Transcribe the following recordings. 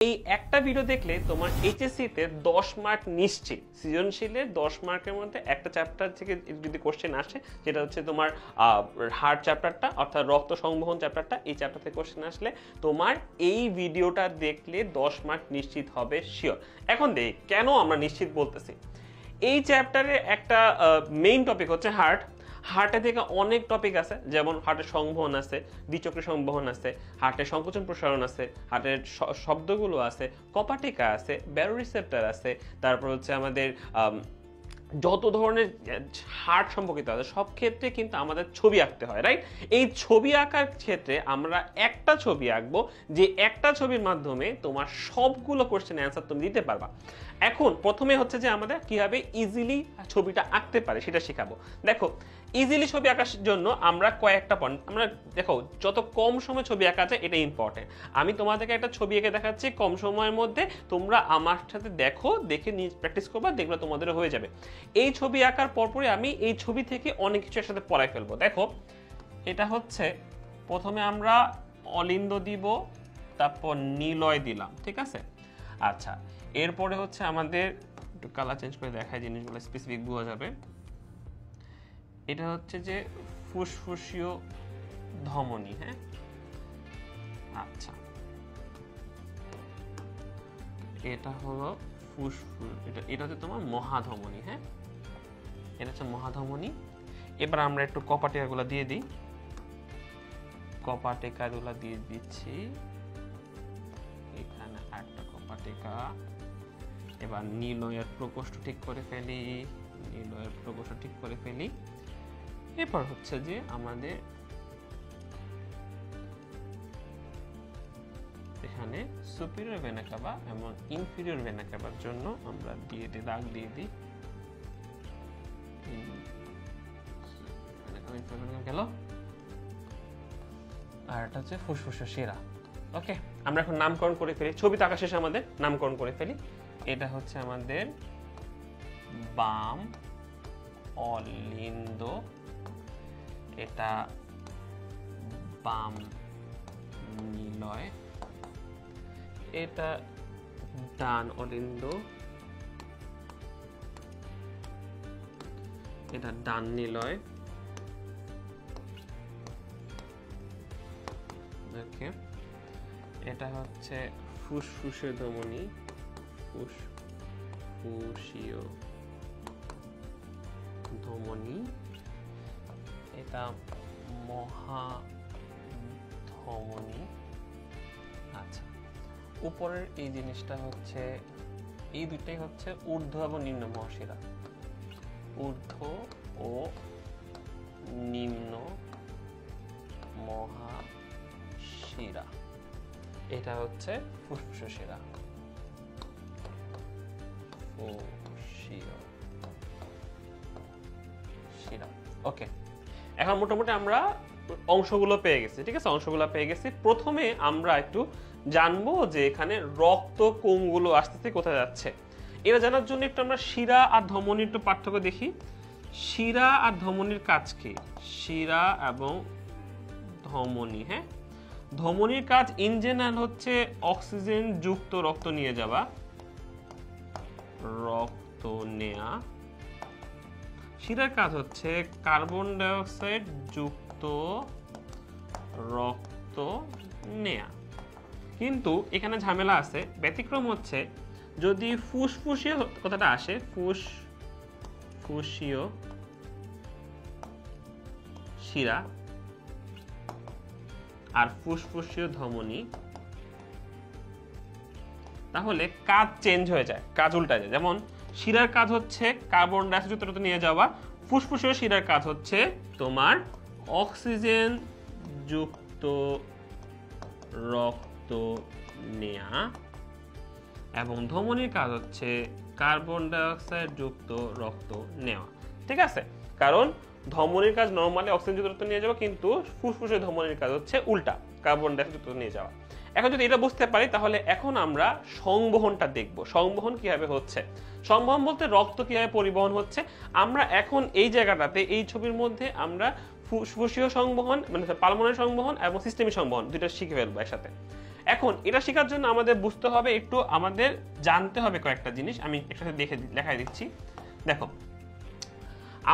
এই একটা ভিডিও দেখলে তোমার এইচএসসি তে 10 মার্ক নিশ্চিত। সৃজনশীলের 10 মার্কের মধ্যে একটা চ্যাপ্টার থেকে যদি কোশ্চেন আসে, যেটা হচ্ছে তোমার হার্ট চ্যাপ্টারটা, অর্থাৎ রক্ত সংবহন চ্যাপ্টারটা, এই চ্যাপ্টার থেকে কোশ্চেন আসলে তোমার এই ভিডিওটা দেখলে 10 মার্ক নিশ্চিত হবে শিওর। এখন দেখ কেন আমরা নিশ্চিত বলতেছি। এই চ্যাপ্টারে একটা মেইন টপিক হচ্ছে হার্ট। হার্টে থেকে অনেক টপিক আছে, যেমন হার্টের সংবহন আছে, দ্বিচক্রী সংবহন আছে, হার্টের সংকোচন প্রসারণ আছে, হার্টের শব্দগুলো আছে, কপাটিকা আছে, ব্যারোরিসেপ্টর আছে, তারপর হচ্ছে আমাদের যত ধরনের হার্ট সম্পর্কিত আছে সব ক্ষেত্রে কিন্তু আমাদের ছবি আঁকতে হয়, রাইট? এই ছবি আঁকার ক্ষেত্রে আমরা একটা ছবি আঁকবো, যে একটা ছবির মাধ্যমে তোমার সবগুলো কোশ্চেন অ্যান্সার তুমি দিতে পারবা। এখন প্রথমে হচ্ছে যে আমাদের কিভাবে ইজিলি ছবিটা আঁকতে পারে সেটা শেখাবো। দেখো, ইজিলি ছবি আঁকার জন্য আমরা কয়েকটা পয়েন্ট, আমরা দেখো যত কম সময় ছবি আঁকা যায় এটা ইম্পর্টেন্ট। আমি তোমাদেরকে একটা ছবি এঁকে দেখাচ্ছি কম সময়ের মধ্যে, তোমরা আমার সাথে দেখো, দেখে প্র্যাকটিস করবা, দেখবে তোমাদের হয়ে যাবে। এই ছবি আঁকার পরপরই আমি এই ছবি থেকে অনেক কিছু একসাথে পড়াই ফেলবো। দেখো, এটা হচ্ছে প্রথমে আমরা অলিন্দ দিব, তারপর নিলয় দিলাম, ঠিক আছে? আচ্ছা, এরপরে হচ্ছে আমাদের একটু কালার চেঞ্জ করে দেখায়, জিনিসগুলো স্পেসিফিক বোঝা যাবে। এটা হচ্ছে যে ফুসফুসীয় ধমনী, হ্যাঁ? আচ্ছা, এটা হলো ফুসফুস, এটা হচ্ছে তোমার মহাধমনী, হ্যাঁ? এটা হচ্ছে মহাধমনী। এবার আমরা একটু কপাটিকাগুলো দিয়ে দিই, কপাটিকাগুলো দিয়ে দিচ্ছি এখানে একটা কপাটিকা। এবার নিলয়ের প্রকোষ্ঠ ঠিক করে ফেলি, নিলয়ের প্রকোষ্ঠ ঠিক করে ফেলি। এরপর হচ্ছে যে আমাদের এখানে সুপিরিয়র ভেনা কাভা এবং ইনফিরিয়র ভেনা কাভার জন্য আমরা দিয়ে দিই, দাগ দিয়ে দিই। গেল। আর এটা হচ্ছে ফুসফুসের শিরা। ওকে, আমরা এখন নামকরণ করে ফেলি, ছবি তো আঁকা শেষে আমাদের নামকরণ করে ফেলি। এটা হচ্ছে আমাদের বাম অলিন্দ, এটা বাম নিলয়, এটা ডান অলিন্দ, এটা ডান নিলয়। ওকে, এটা হচ্ছে ফুসফুসীয় ধমনী, ফুসফুসীয় ধমনী, এটা মহাধমনী। আচ্ছা, উপরের এই জিনিসটা হচ্ছে, এই দুটাই হচ্ছে ঊর্ধ্ব এবং নিম্ন মহাশিরা, ঊর্ধ্ব ও নিম্ন মহাশিরা। এটা হচ্ছে ফুসফুসীয় শিরা, শিরা। ওকে, এখন মোটামুটি আমরা অংশগুলো পেয়ে গেছি, ঠিক আছে? অংশগুলো পেয়ে গেছি। প্রথমে আমরা একটু জানবো যে এখানে রক্ত কোনগুলো আসতেছে, কোথায় যাচ্ছে। এটা জানার জন্য একটু আমরা শিরা আর ধমনীর একটু পার্থক্য দেখি। শিরা আর ধমনীর কাজ কি? শিরা এবং ধমনী, হ্যাঁ? ধমনীর কাজ ইন জেনারেল হচ্ছে অক্সিজেন যুক্ত রক্ত নিয়ে যাওয়া, রক্ত নেয়া। শিরার কাজ হচ্ছে কার্বন ডাই অক্সাইড যুক্ত রক্ত নেয়া। কিন্তু এখানে ঝামেলা আছে, ব্যতিক্রম হচ্ছে যদি ফুসফুসীয় কথাটা আসে, ফুসফুসীয় শিরা আর ফুসফুসীয় ধমনী, তাহলে কাজ চেঞ্জ হয়ে যায়, কাজ উল্টা যায়। যেমন শিরার কাজ হচ্ছে কার্বন ডাই অক্সাইড যুক্ত রক্ত নিয়ে যাওয়া, ফুসফুসীয় শিরার কাজ হচ্ছে তোমার অক্সিজেন যুক্ত রক্ত নেয়া, এবং ধমনীর কাজ হচ্ছে কার্বন ডাই অক্সাইড যুক্ত রক্ত নেওয়া, ঠিক আছে? কারণ ধমনীর কাজ নরমালি অক্সিজেন যুক্ত রক্ত নিয়ে যাওয়া, কিন্তু ফুসফুসের ধমনীর কাজ হচ্ছে উল্টা, কার্বন ডাই অক্সাইড যুক্ত নিয়ে যাওয়া। এখন যদি এটা বুঝতে পারি, তাহলে এখন আমরা সংবহনটা দেখব। সংবহন কিভাবে হচ্ছে, সংবহন বলতে রক্ত কিভাবে পরিবহন হচ্ছে। আমরা এখন এই জায়গাটাতে, এই ছবির মধ্যে আমরা ফুসফুসীয় সংবহন মানে পালমোনারি সংবহন এবং সিস্টেমিক সংবহন দুইটা শিখে ফেলবো একসাথে। এখন এটা শেখার জন্য আমাদের বুঝতে হবে একটু, আমাদের জানতে হবে কয়েকটা জিনিস। আমি একসাথে দেখাই দিচ্ছি। দেখো,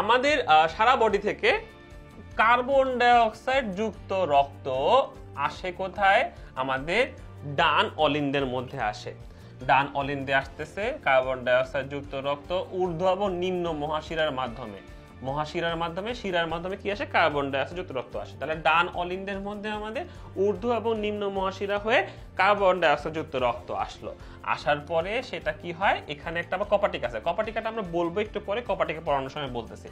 আমাদের সারা বডি থেকে কার্বন ডাই অক্সাইড যুক্ত রক্ত আসে কোথায়? আমাদের ডান অলিন্দের মধ্যে আসে। ডান অলিন্দে আসতেছে কার্বন ডাই অক্সাইড যুক্ত রক্ত ঊর্ধ্ব এবং নিম্ন মহাশিরার মাধ্যমে। শিরার মাধ্যমে কি আসে? কার্বন ডাই অক্সাইড যুক্ত রক্ত আসে। তাহলে ডান অলিন্দের মধ্যে আমাদের ঊর্ধ্ব এবং নিম্ন মহাশিরা হয়ে কার্বন ডাই অক্সাইড যুক্ত রক্ত আসলো। আসার পরে সেটা কি হয়? এখানে একটা আবার কপাটিকা আছে। কপাটিকাটা আমরা বলবো একটু পরে, কপাটিকা পড়ানোর সময় বলতেছি।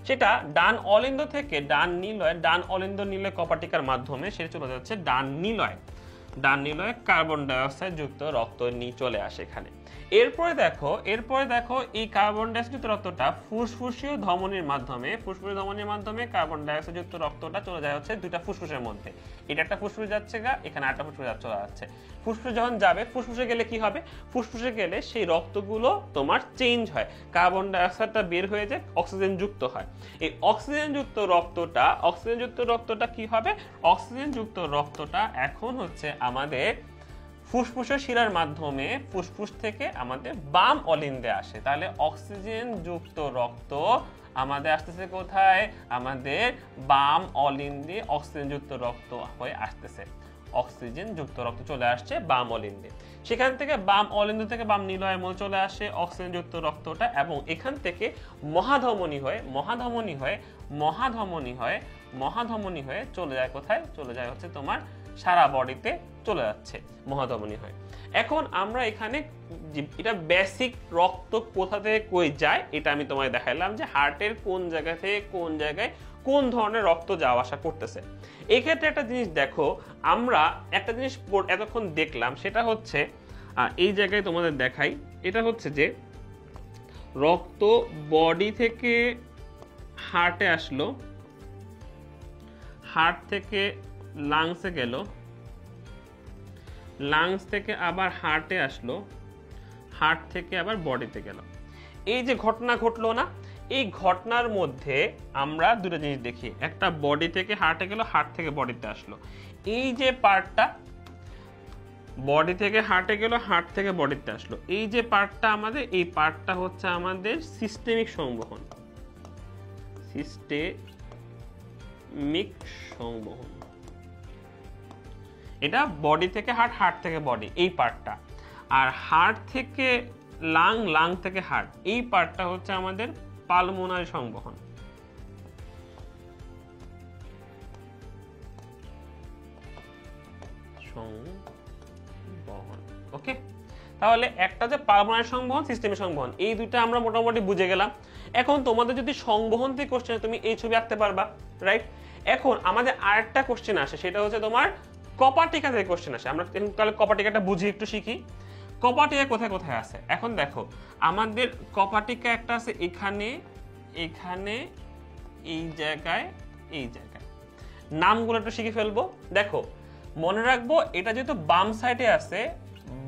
সেটা ডান অলিন্দ থেকে ডান নিলয় কপাটিকার মাধ্যমে সেটা চলে যাচ্ছে ডান নিলয় কার্বন ডাই অক্সাইড যুক্ত রক্ত নিয়ে চলে আসে এখানে। এরপরে দেখো এই কার্বন ডাই অক্সাইড যুক্ত রক্তটা ফুসফুসীয় ধমনীর মাধ্যমে কার্বন ডাই অক্সাইড যুক্ত রক্তটা চলে যায় হচ্ছে দুইটা ফুসফুসের মধ্যে। এটা একটা ফুসফুস যাচ্ছে এখানে আরেকটা ফুসফুস চলে যাচ্ছে। ফুসফুসে যখন যাবে, ফুসফুসে গেলে কি হবে? ফুসফুসে গেলে সেই রক্তগুলো তোমার চেঞ্জ হয়, কার্বন ডাই অক্সাইডটা বের হয়ে যায়, অক্সিজেন যুক্ত হয়। এই অক্সিজেন যুক্ত রক্তটা কি হবে? অক্সিজেন যুক্ত রক্তটা এখন হচ্ছে আমাদের ফুসফুসের শিরার মাধ্যমে ফুসফুস থেকে আমাদের বাম অলিন্দে আসে। তাহলে অক্সিজেন যুক্ত রক্ত আমাদের আসতেছে কোথায়? আমাদের বাম অলিন্দে অক্সিজেন যুক্ত রক্ত হয়ে আসতেছে। অক্সিজেন যুক্ত রক্ত চলে আসছে বাম অলিন্দে। সেখান থেকে বাম অলিন্দ থেকে বাম নিলয়ের মধ্যে চলে আসে অক্সিজেন যুক্ত রক্তটা, এবং এখান থেকে মহাধমনী হয়ে চলে যায় কোথায়? চলে যায় হচ্ছে তোমার সারা বডিতে চলে যাচ্ছে মহাধমনী হয়ে। এখন আমরা এখানে এটা বেসিক রক্ত কোথা থেকে কই যায় এটা আমি তোমায় দেখাইলাম, যে হার্টের কোন জায়গা থেকে কোন জায়গায় কোন ধরনের রক্ত যাওয়া আসা করতেছে। এই ক্ষেত্রে একটা জিনিস দেখো, আমরা একটা জিনিস এতক্ষণ দেখলাম, সেটা হচ্ছে এই জায়গায় তোমাদের দেখাই, এটা হচ্ছে যে রক্ত বডি থেকে হার্টে আসলো, হার্ট থেকে লাংসে গেল, লাংস থেকে আবার হার্টে আসলো, হার্ট থেকে আবার বডিতে গেল। এই যে ঘটনা ঘটলো না, এই ঘটনার মধ্যে আমরা দুটো জিনিস দেখি। একটা বডি থেকে হার্টে গেল, হার্ট থেকে বডিতে আসলো। এই যে পার্টটা বডি থেকে হার্টে গেল, হার্ট থেকে বডিতে আসলো, এই যে পার্টটা আমাদের, এই পার্টটা হচ্ছে আমাদের সিস্টেমিক সংবহন। এটা বডি থেকে হার্ট, হার্ট থেকে বডি, এই পার্টটা। আর হার্ট থেকে লাং থেকে হার্ট, এই পার্টটা হচ্ছে আমাদের পালমোনারি সংবহন। ওকে, তাহলে একটা যে পালমোনারি সংবহন, সিস্টেমিক সংবহন, এই দুইটা আমরা মোটামুটি বুঝে গেলাম। এখন তোমাদের যদি সংবহন থেকে কোশ্চেন, তুমি এই ছবি আঁকতে পারবা, রাইট? এখন আমাদের আরেকটা কোশ্চেন আসে, সেটা হচ্ছে তোমার কপাটিকা থেকে কোশ্চেন আসে। আমরা তাহলে কপাটিকাটা বুঝি, একটু শিখি। কপাটিকা কোথায় কোথায় আছে? এখন দেখো, আমাদের কপাটিকা একটা আছে এখানে, এই জায়গায়, নামগুলো একটু শিখে ফেলবো। দেখো, মনে রাখবো, এটা যেহেতু বাম সাইডে আছে,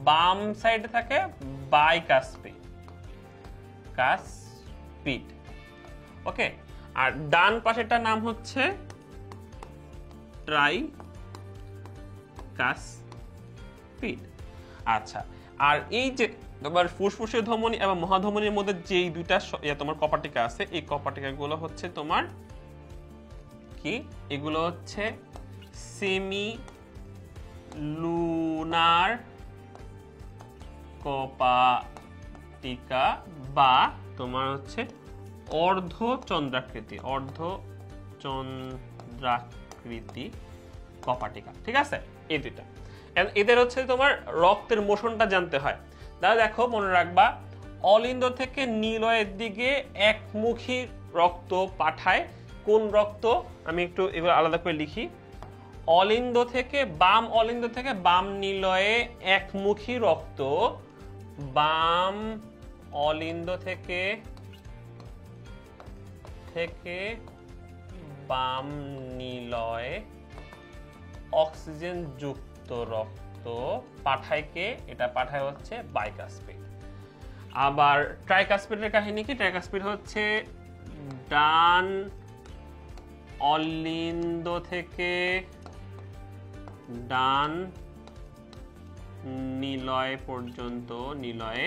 বাম সাইডে থাকে কাসপিড, ওকে। আর ডান পাশেরটার নাম হচ্ছে ট্রাইকাসপিড। আচ্ছা, আর এই যে তোমার ফুসফুসীয় ধমনী এবং মহাধমনীর মধ্যে যেই দুইটা তোমার কপাটিকা আছে, এই কপাটিকা গুলো হচ্ছে তোমার কি? এগুলো হচ্ছে সেমি লুনার কপাটিকা, বা তোমার হচ্ছে অর্ধচন্দ্রাকৃতি কপাটিকা, ঠিক আছে? এই দুইটা, এদের হচ্ছে তোমার রক্তের মোশনটা জানতে হয়। তাহলে দেখো, মনে রাখবা, অলিন্দ থেকে নিলয়ের দিকে একমুখী রক্ত পাঠায়। কোন রক্ত? আমি একটু এবার আলাদা করে লিখি। অলিন্দ থেকে বাম নিলয়ে একমুখী রক্ত, বাম অলিন্দ থেকে বাম নিলয়ে অক্সিজেন যুক্ত রক্ত পাঠায় কে? এটা পাঠায় হচ্ছে বাইকাসপিড। আবার ট্রাইকাসপিডের কাহিনী কি? ট্রাইকাসপিড হচ্ছে ডান অলিন্দ থেকে ডান নিলয় পর্যন্ত, নিলয়ে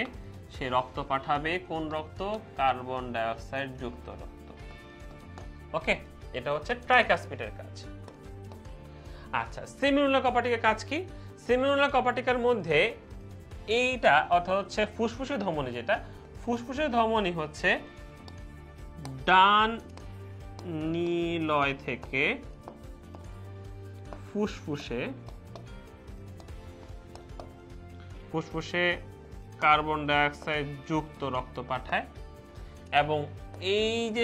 সে রক্ত পাঠাবে। কোন রক্ত? কার্বন ডাই অক্সাইড যুক্ত রক্ত। ওকে, এটা হচ্ছে ট্রাইকাসপিডের কাজ। আচ্ছা, সেমিনুলার কপাটিকার কাজ কি? সেমিনুলার কপাটিকার মধ্যে এইটা অর্থাৎ হচ্ছে ফুসফুসের ধমনী, যেটা ফুসফুসের ধমনী হচ্ছে ডান নিলয় থেকে ফুসফুসে কার্বন ডাই অক্সাইড যুক্ত রক্ত পাঠায়। এবং এই যে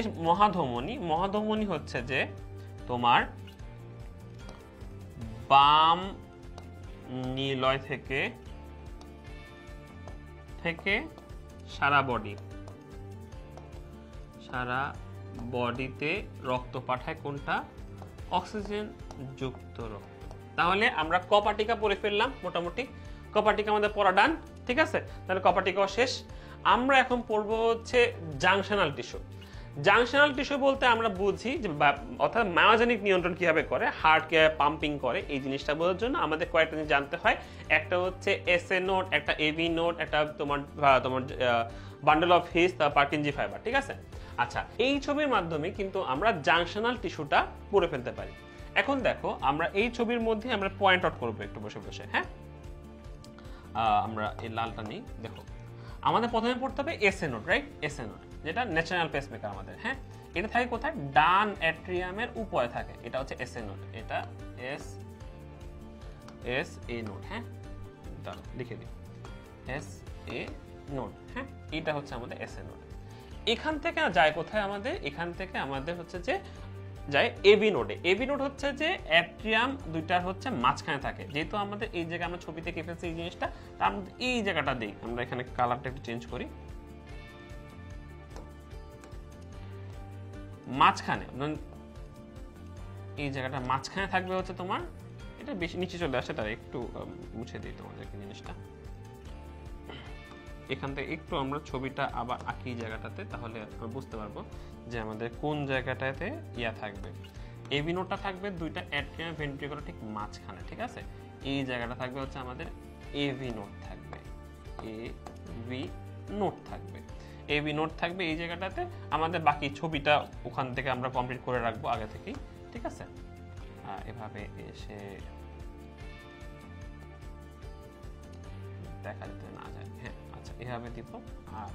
মহাধমনী হচ্ছে যে তোমার বাম নিলয় থেকে সারা বডিতে রক্ত পাঠায়। কোনটা? অক্সিজেন যুক্ত রক্ত। তাহলে আমরা কপাটিকা পড়ে ফেললাম মোটামুটি। কপাটিকা আমাদের পড়া ডান, ঠিক আছে? তাহলে কপাটিকাও শেষ। আমরা এখন পড়বো হচ্ছে জাংশনাল টিস্যু। জাংশনাল টিস্যু বলতে আমরা বুঝি যে অর্থাৎ মায়োজেনিক নিয়ন্ত্রণ কিভাবে করে, হার্ট কিভাবে পাম্পিং করে, এই জিনিসটা বোঝার জন্য আমাদের কয়েকটা জিনিস জানতে হয়। একটা হচ্ছে এসএ নোড, একটা এবি নোড, একটা তোমার bundle of his, Purkinje fibre, ঠিক আছে? আচ্ছা, এই ছবির মাধ্যমে কিন্তু আমরা জাংশনাল টিস্যুটা পড়ে ফেলতে পারি। এখন দেখো, আমরা এই ছবির মধ্যে আমরা পয়েন্ট আউট করবো একটু বসে বসে। হ্যাঁ, আমরা এই লালটা নিই। দেখো, আমাদের প্রথমে পড়তে হবে SA node, right? SA node যেটা ন্যাচারাল পেসমেকার আমাদের। হ্যাঁ, এটা থাকে কোথায়? ডান অ্যাট্রিয়ামের উপরে থাকে। এটা হচ্ছে এসএ নোড, এটা এস এ নোড। হ্যাঁ, দাঁড়াও লিখে দিই, এস এ নোড। হ্যাঁ, এটা হচ্ছে আমাদের এসএ নোড। এখান থেকে যায় কোথায়? আমাদের এখান থেকে আমাদের হচ্ছে যে যায় এবি নোডে। এবি নোড হচ্ছে যে অ্যাট্রিয়াম দুইটার হচ্ছে মাঝখানে থাকে। যেহেতু আমাদের এই জায়গায় আমরা ছবিতে এঁকে ফেলছি এই জিনিসটা, তার মধ্যে এই জায়গাটা দিই আমরা। এখানে কালারটা একটু চেঞ্জ করি। মাঝখানে এই জায়গাটা মাঝখানে থাকবে হচ্ছে তোমার, এটা বেশি নিচে চলে আসে, তার একটু মুছে দিই তোমাদেরকে জিনিসটা। এখান থেকে একটু আমরা ছবিটা আবার আঁকি জায়গাটাতে, তাহলে আমরা বুঝতে পারবো যে আমাদের কোন জায়গাটাতে ইয়া থাকবে। এবি নোডটা থাকবে দুইটা অ্যাট্রিয়াম ভেন্ট্রিকুলার ঠিক মাঝখানে, ঠিক আছে? এই জায়গাটা থাকবে হচ্ছে আমাদের এভি নোড থাকবে, এভি নোড থাকবে, এবি নোড থাকবে এই জায়গাটাতে। আমাদের বাকি ছবিটা ওখান থেকে আমরা কমপ্লিট করে রাখবো আগে থেকেই, ঠিক আছে? এভাবে এসে দেখা যেতে না যায়। হ্যাঁ, আচ্ছা, এভাবে দিব। আর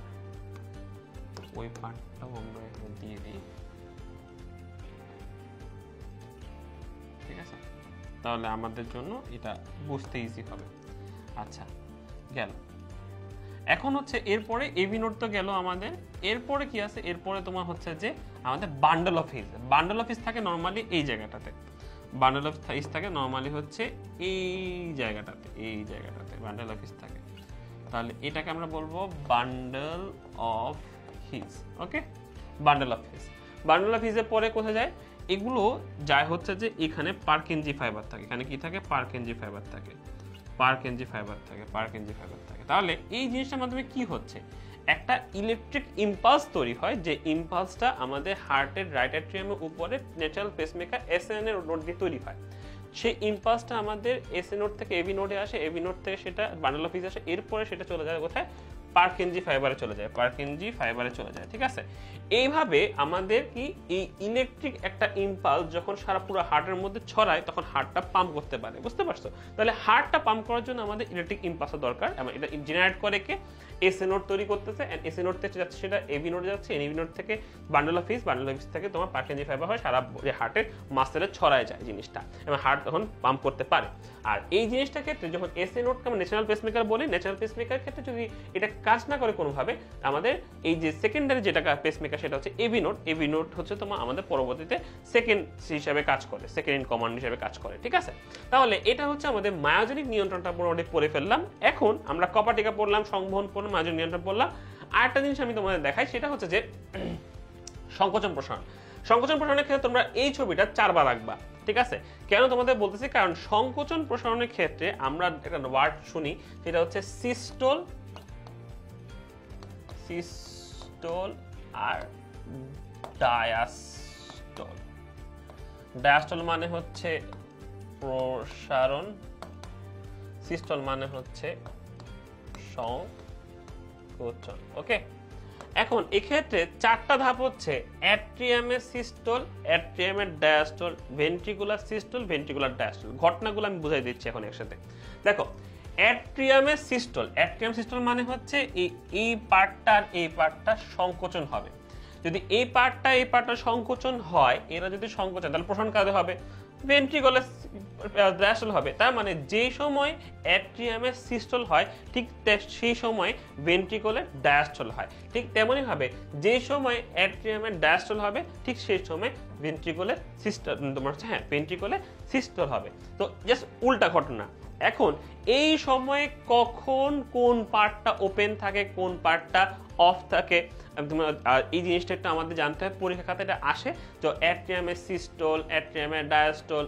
ওই পার্টটাও আমরা এখানে দিয়ে দিই, ঠিক আছে? তাহলে আমাদের জন্য এটা বুঝতে ইজি হবে। আচ্ছা, গেল। এখন হচ্ছে এরপরে এবি নোড তো গেল আমাদের। এরপরে কি আছে? এরপরে তোমার হচ্ছে যে আমাদের bundle of His. Bundle of হিস থাকে নর্মালি এই জায়গাটাতে। বান্ডল অফ হিস থাকে নর্মালি হচ্ছে এই জায়গাটাতে, এই জায়গাটাতে বান্ডল অফ হিস থাকে। তাহলে এটাকে আমরা বলবো bundle of His. Okay, bundle of His. Bundle of হিসের পরে কোথায় যায়? এগুলো যায় হচ্ছে যে এখানে পার্কিনজি ফাইবার থাকে। এখানে কি থাকে? পার্কিনজি ফাইবার থাকে, পার্কিনজি ফাইবার থাকে, পার্কিনজি ফাইবার থাকে। তাহলে এই জিনিসটার মাধ্যমে কি হচ্ছে? একটা ইলেকট্রিক ইম্পালস তৈরি হয়, যে ইম্পালসটা আমাদের হার্টের রাইট অ্যাট্রিয়ামের উপরে ন্যাচারাল পেসমেকার এসএন এর নোড দিয়ে তৈরি হয়। সেই ইম্পালসটা আমাদের এসএ নোড থেকে এবি নোডে আসে, এবি নোড থেকে সেটা বান্ডল অফ হিস আসে, এরপরে সেটা চলে যায় কোথায়? পার্কিনজি ফাইবারে চলে যায়, পার্কিনজি ফাইবারে চলে যায়, ঠিক আছে? এইভাবে আমাদের কি এই ইলেকট্রিক একটা ইম্পালস যখন সারা পুরো হার্টের মধ্যে ছড়ায়, তখন হার্টটা পাম্প করতে পারে। বুঝতে পারছো? তাহলে হার্টটা পাম্প করার জন্য আমাদের ইলেকট্রিক ইম্পালসের দরকার। এবং এটা জেনারেট করে কে? এসএ নোড তৈরি করতেছে, এন্ড এসএ নোড থেকে যাচ্ছে সেটা এবি নোডে যাচ্ছে, এবি নোড থেকে bundle of His, bundle of হিস থেকে তোমার পার্কিনজি ফাইবার হয়, সারা হার্টের মাসেলে ছড়ায় যায় জিনিসটা, এবং হার্ট তখন পাম্প করতে পারে। আর এই জিনিসটার ক্ষেত্রে যখন এসএ নোডকে আমরা ন্যাচারাল পেসমেকার বলি, ন্যাচারাল পেসমেকার ক্ষেত্রে যদি এটা কাজ না করে কোনোভাবে, আমাদের এই যে সেকেন্ডারি যেটা পেসমেকার সেটা হচ্ছে এবি নোড। এবি নোড হচ্ছে তোমার আমাদের পরবর্তীতে সেকেন্ড হিসাবে কাজ করে, সেকেন্ড ইন কমান্ড হিসাবে কাজ করে, ঠিক আছে? তাহলে এটা হচ্ছে আমাদের মায়োজেনিক নিয়ন্ত্রণটা মোটামুটি পড়ে ফেললাম। এখন আমরা কপাটিকা পড়লাম, সংবহন পড়লাম, মায়োজেনিক নিয়ন্ত্রণ পড়লাম। আরেকটা জিনিস আমি তোমাদের দেখাই, সেটা হচ্ছে যে সংকোচন প্রসারণ। সংকোচন প্রসারণের ক্ষেত্রে তোমরা এই ছবিটা 4 বার রাখবা, ঠিক আছে? কেন তোমাদের বলতেছি? কারণ সংকোচন প্রসারণের ক্ষেত্রে আমরা একটা ওয়ার্ড শুনি, সেটা হচ্ছে সিস্টোল, সিস্টোল আর ডায়াস্টল। ডায়াস্টল মানে হচ্ছে প্রসারণ, সিস্টল মানে হচ্ছে সংকোচন। ওকে, এখন এক্ষেত্রে চারটা ধাপ হচ্ছে অ্যাট্রিয়ামের সিস্টল, অ্যাট্রিয়ামের diastole, ventricular systole, ventricular diastole. ঘটনাগুলো আমি বুঝাই দিচ্ছি এখন একসাথে। দেখো, অ্যাট্রিয়ামের সিস্টল, অ্যাট্রিয়াম সিস্টল মানে হচ্ছে এই পার্টটা আর এই পার্টটা সংকোচন হবে। যদি এই পার্টটা সংকোচন হয়, এরা যদি সংকোচন, তাহলে প্রসারণ কাদের হবে? ভেন্ট্রিকুলার ডায়াস্টল হবে। তার মানে যেই সময় অ্যাট্রিয়ামের সিস্টল হয় ঠিক সেই সময় ভেন্ট্রিকুলার ডায়াস্টল হয়। ঠিক তেমনই ভাবে যেই সময় অ্যাট্রিয়ামের ডায়াস্টল হবে ঠিক সেই সময় ভেন্ট্রিকুলার সিস্টল, তোমার হচ্ছে ভেন্ট্রিকুলার সিস্টল হবে। তো জাস্ট উল্টা ঘটনা। এখন এই সময়ে কখন কোন পার্টটা ওপেন থাকে, কোন পার্টটা অফ থাকে, এই জিনিসটা একটু আমাদের জানতে হবে। পরীক্ষা খাতে এটা আসে, তো অ্যাট্রিয়ামের সিস্টল, অ্যাট্রিয়ামের ডায়াস্টল,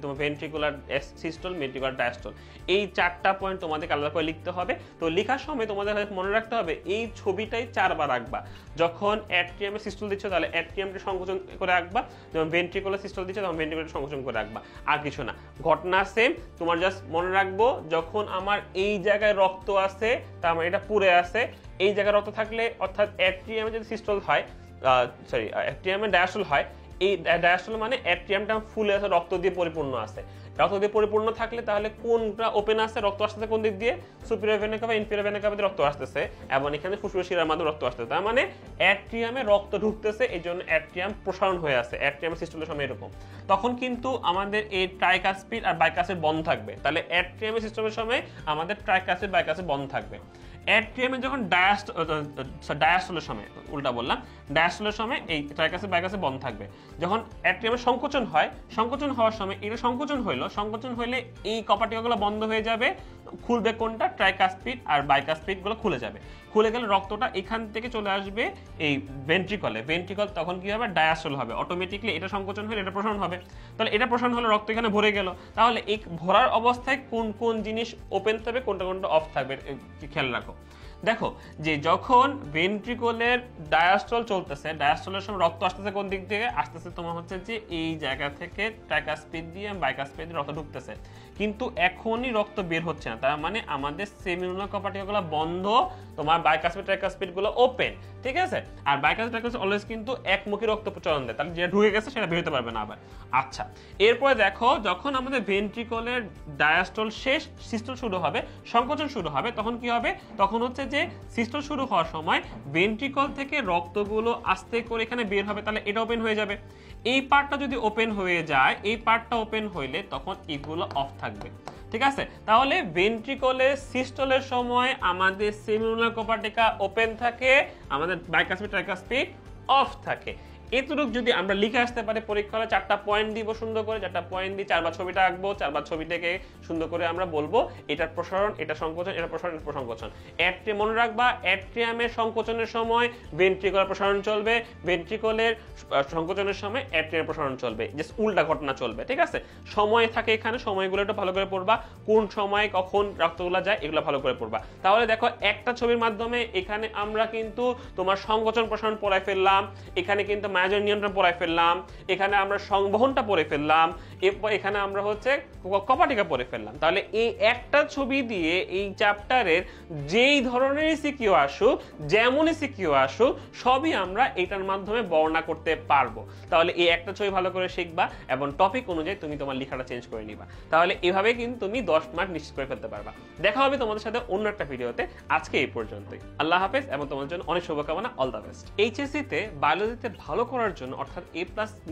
তোমার ভেন্ট্রিকুলার সিস্টল, ভেন্ট্রিকুলার ডায়াস্টল, এই চারটা পয়েন্ট তোমাদেরকে আলাদা করে লিখতে হবে। তো লেখার সময় তোমাদের মনে রাখতে হবে এই ছবিটাই 4 বার আঁকবা। যখন অ্যাট্রিয়ামের সিস্টল দিচ্ছ তাহলে অ্যাট্রিয়ামকে সংকোচন করে আঁকবা, যখন ভেন্ট্রিকুলার সিস্টল দিচ্ছ তখন ভেন্ট্রিকুলার সংকোচন করে আঁকবা, আর কিছু না। ঘটনা সেম, তোমার জাস্ট মনে রাখবো যখন আমার এই জায়গায় রক্ত আছে তার মানে এটা পুড়ে আছে। এই জায়গায় রক্ত থাকলে অর্থাৎ অ্যাট্রিয়ামে যদি সিস্টল হয়, অ্যাট্রিয়ামে ডায়াস্টল হয়, এই ডায়াস্টল মানে অ্যাট্রিয়ামটা ফুলে আছে, রক্ত দিয়ে পরিপূর্ণ আছে। রক্ত দিয়ে পরিপূর্ণ থাকলে তাহলে কোনটা ওপেন আছে, রক্ত আসতেছে কোন দিক দিয়ে? Superior vena CAVA, inferior vena CAVA দিয়ে রক্ত আসতেছে, এবং এখানে ফুসফুস শিরার মাধ্যমে রক্ত আসতেছে। তার মানে অ্যাট্রিয়ামে রক্ত ঢুকতেছে, এই জন্য অ্যাট্রিয়াম প্রসারণ হয়ে আছে। অ্যাট্রিয়ামের সিস্টলের সময় এরকম, তখন কিন্তু আমাদের এই ট্রাইকাসপিড আর বাইকাসপিড বন্ধ থাকবে। তাহলে অ্যাট্রিয়ামের সিস্টেমের সময় আমাদের ট্রাইকাসপিড বাইকাসপিড বন্ধ থাকবে। অ্যাট্রিয়ামে যখন ডায়াস্টলের সময়, উল্টা বললাম, ডায়াস্টলের সময় এই ট্রাইকাসপিড বাইকাসপিড বন্ধ থাকবে। যখন অ্যাট্রিয়ামের সংকোচন হয়, সংকোচন হওয়ার সময় এটা সংকোচন হইলে এই কপাটিকাগুলো বন্ধ হয়ে যাবে, খুলবে কোনটা? ট্রাইকাসপিড আর বাইকাসপিড গুলো খুলে যাবে। খুলে গেলে রক্তটা এখান থেকে চলে আসবে এই ভেন্ট্রিকলে। ভেন্ট্রিকল তখন কি হবে? ডায়াস্টল হবে। অটোমেটিকলি এটা সংকোচন হলে এটা প্রসারণ হবে। তাহলে এটা প্রসারণ হলে রক্ত এখানে ভরে গেল। তাহলে এই ভরার অবস্থায় কোন কোন জিনিস ওপেন থাকবে, কোনটা কোনটা অফ থাকবে খেয়াল রাখো। দেখো যে যখন ভেন্ট্রিকলের ডায়াস্টল চলতেছে, ডায়াস্টলের সময় রক্ত আসতেছে কোন দিক থেকে? আসতেছে তোমার হচ্ছে যে এই জায়গা থেকে ট্রাইকাসপিড দিয়ে বাইকাসপিড দিয়ে রক্ত ঢুকতেছে, কিন্তু এখনই রক্ত বের হচ্ছে না। তার মানে আমাদের সেমিনুলার কপাটিকাগুলো বন্ধ, তোমার বাইকাসপিড ট্রাইকাসপিড গুলো ওপেন। ঠিক আছে, আর বাইকাসপিড ট্রাইকাসপিড অলওয়েজ কিন্তু একমুখী রক্ত প্রচলন দেয়, তাহলে যেটা ঢুকে গেছে সেটা বের হতে পারবে না আবার। আচ্ছা, এরপরে দেখো যখন আমাদের ভেন্ট্রিকলের ডায়াস্টল শেষ, সিস্টল শুরু হবে, সংকোচন শুরু হবে, তখন কি হবে? তখন হচ্ছে যে সিস্টল শুরু হওয়ার সময় ভেন্ট্রিকল থেকে রক্তগুলো আস্তে করে এখানে বের হবে, তাহলে এটা ওপেন হয়ে যাবে। এই পার্টটা যদি ওপেন হয়ে যায়, এই পার্টটা ওপেন হইলে তখন এগুলো অফ থাকবে। ঠিক আছে, তাহলে ভেন্ট্রিকলের সিস্টলের সময় আমাদের সেমিনুলার কপাটিকা ওপেন থাকে, আমাদের বাইকাসপিড ট্রাইকাসপিড অফ থাকে। এতটুকু যদি আমরা লিখে আসতে পারি পরীক্ষা হলে 4টা পয়েন্ট দিব, সুন্দর করে 4টা পয়েন্ট দিয়ে 4বার ছবিটা আঁকবো, 4বার ছবি থেকে সুন্দর করে আমরা বলবো এটার প্রসারণ, এটা সংকোচন, এটা প্রসারণ, এটা প্রসংকোচন। মনে রাখবা অ্যাট্রিয়ামের সংকোচনের সময় ভেন্ট্রিকলের প্রসারণ চলবে, ভেন্ট্রিকলের সংকোচনের সময় অ্যাট্রিয়ামের প্রসারণ চলবে, জাস্ট উল্টা ঘটনা চলবে। ঠিক আছে, সময় থাকে এখানে, সময়গুলো একটু ভালো করে পড়বা, কোন সময় কখন রক্তগুলো যায় এগুলো ভালো করে পড়বা। তাহলে দেখো একটা ছবির মাধ্যমে এখানে আমরা কিন্তু তোমার সংকোচন প্রসারণ পড়াই ফেললাম, এখানে কিন্তু মায়োজেন নিয়ন্ত্রণ পড়াই ফেললাম, এখানে আমরা সংবহনটা পড়ে ফেললাম, এরপর এখানে আমরা হচ্ছে কপাটিকা পড়ে ফেললাম। তাহলে এই একটা ছবি দিয়ে এই চ্যাপ্টারের যেই ধরনের সিকিউ আসুক, যেমনই সিকিউ আসুক, সবই আমরা এটার মাধ্যমে বর্ণনা করতে পারবো। তাহলে এই একটা ছবি ভালো করে শিখবা এবং টপিক অনুযায়ী তুমি তোমার লেখাটা চেঞ্জ করে নিবা। তাহলে এভাবে কিন্তু তুমি 10 মার্ক নিশ্চিত করে ফেলতে পারবা। দেখা হবে তোমাদের সাথে অন্য একটা ভিডিওতে। আজকে এই পর্যন্তই। আল্লাহ হাফেজ এবং তোমাদের জন্য অনেক শুভকামনা। All the best. এইচএসসি তে বায়োলজিতে ভালো করার জন্য, অর্থাৎ A+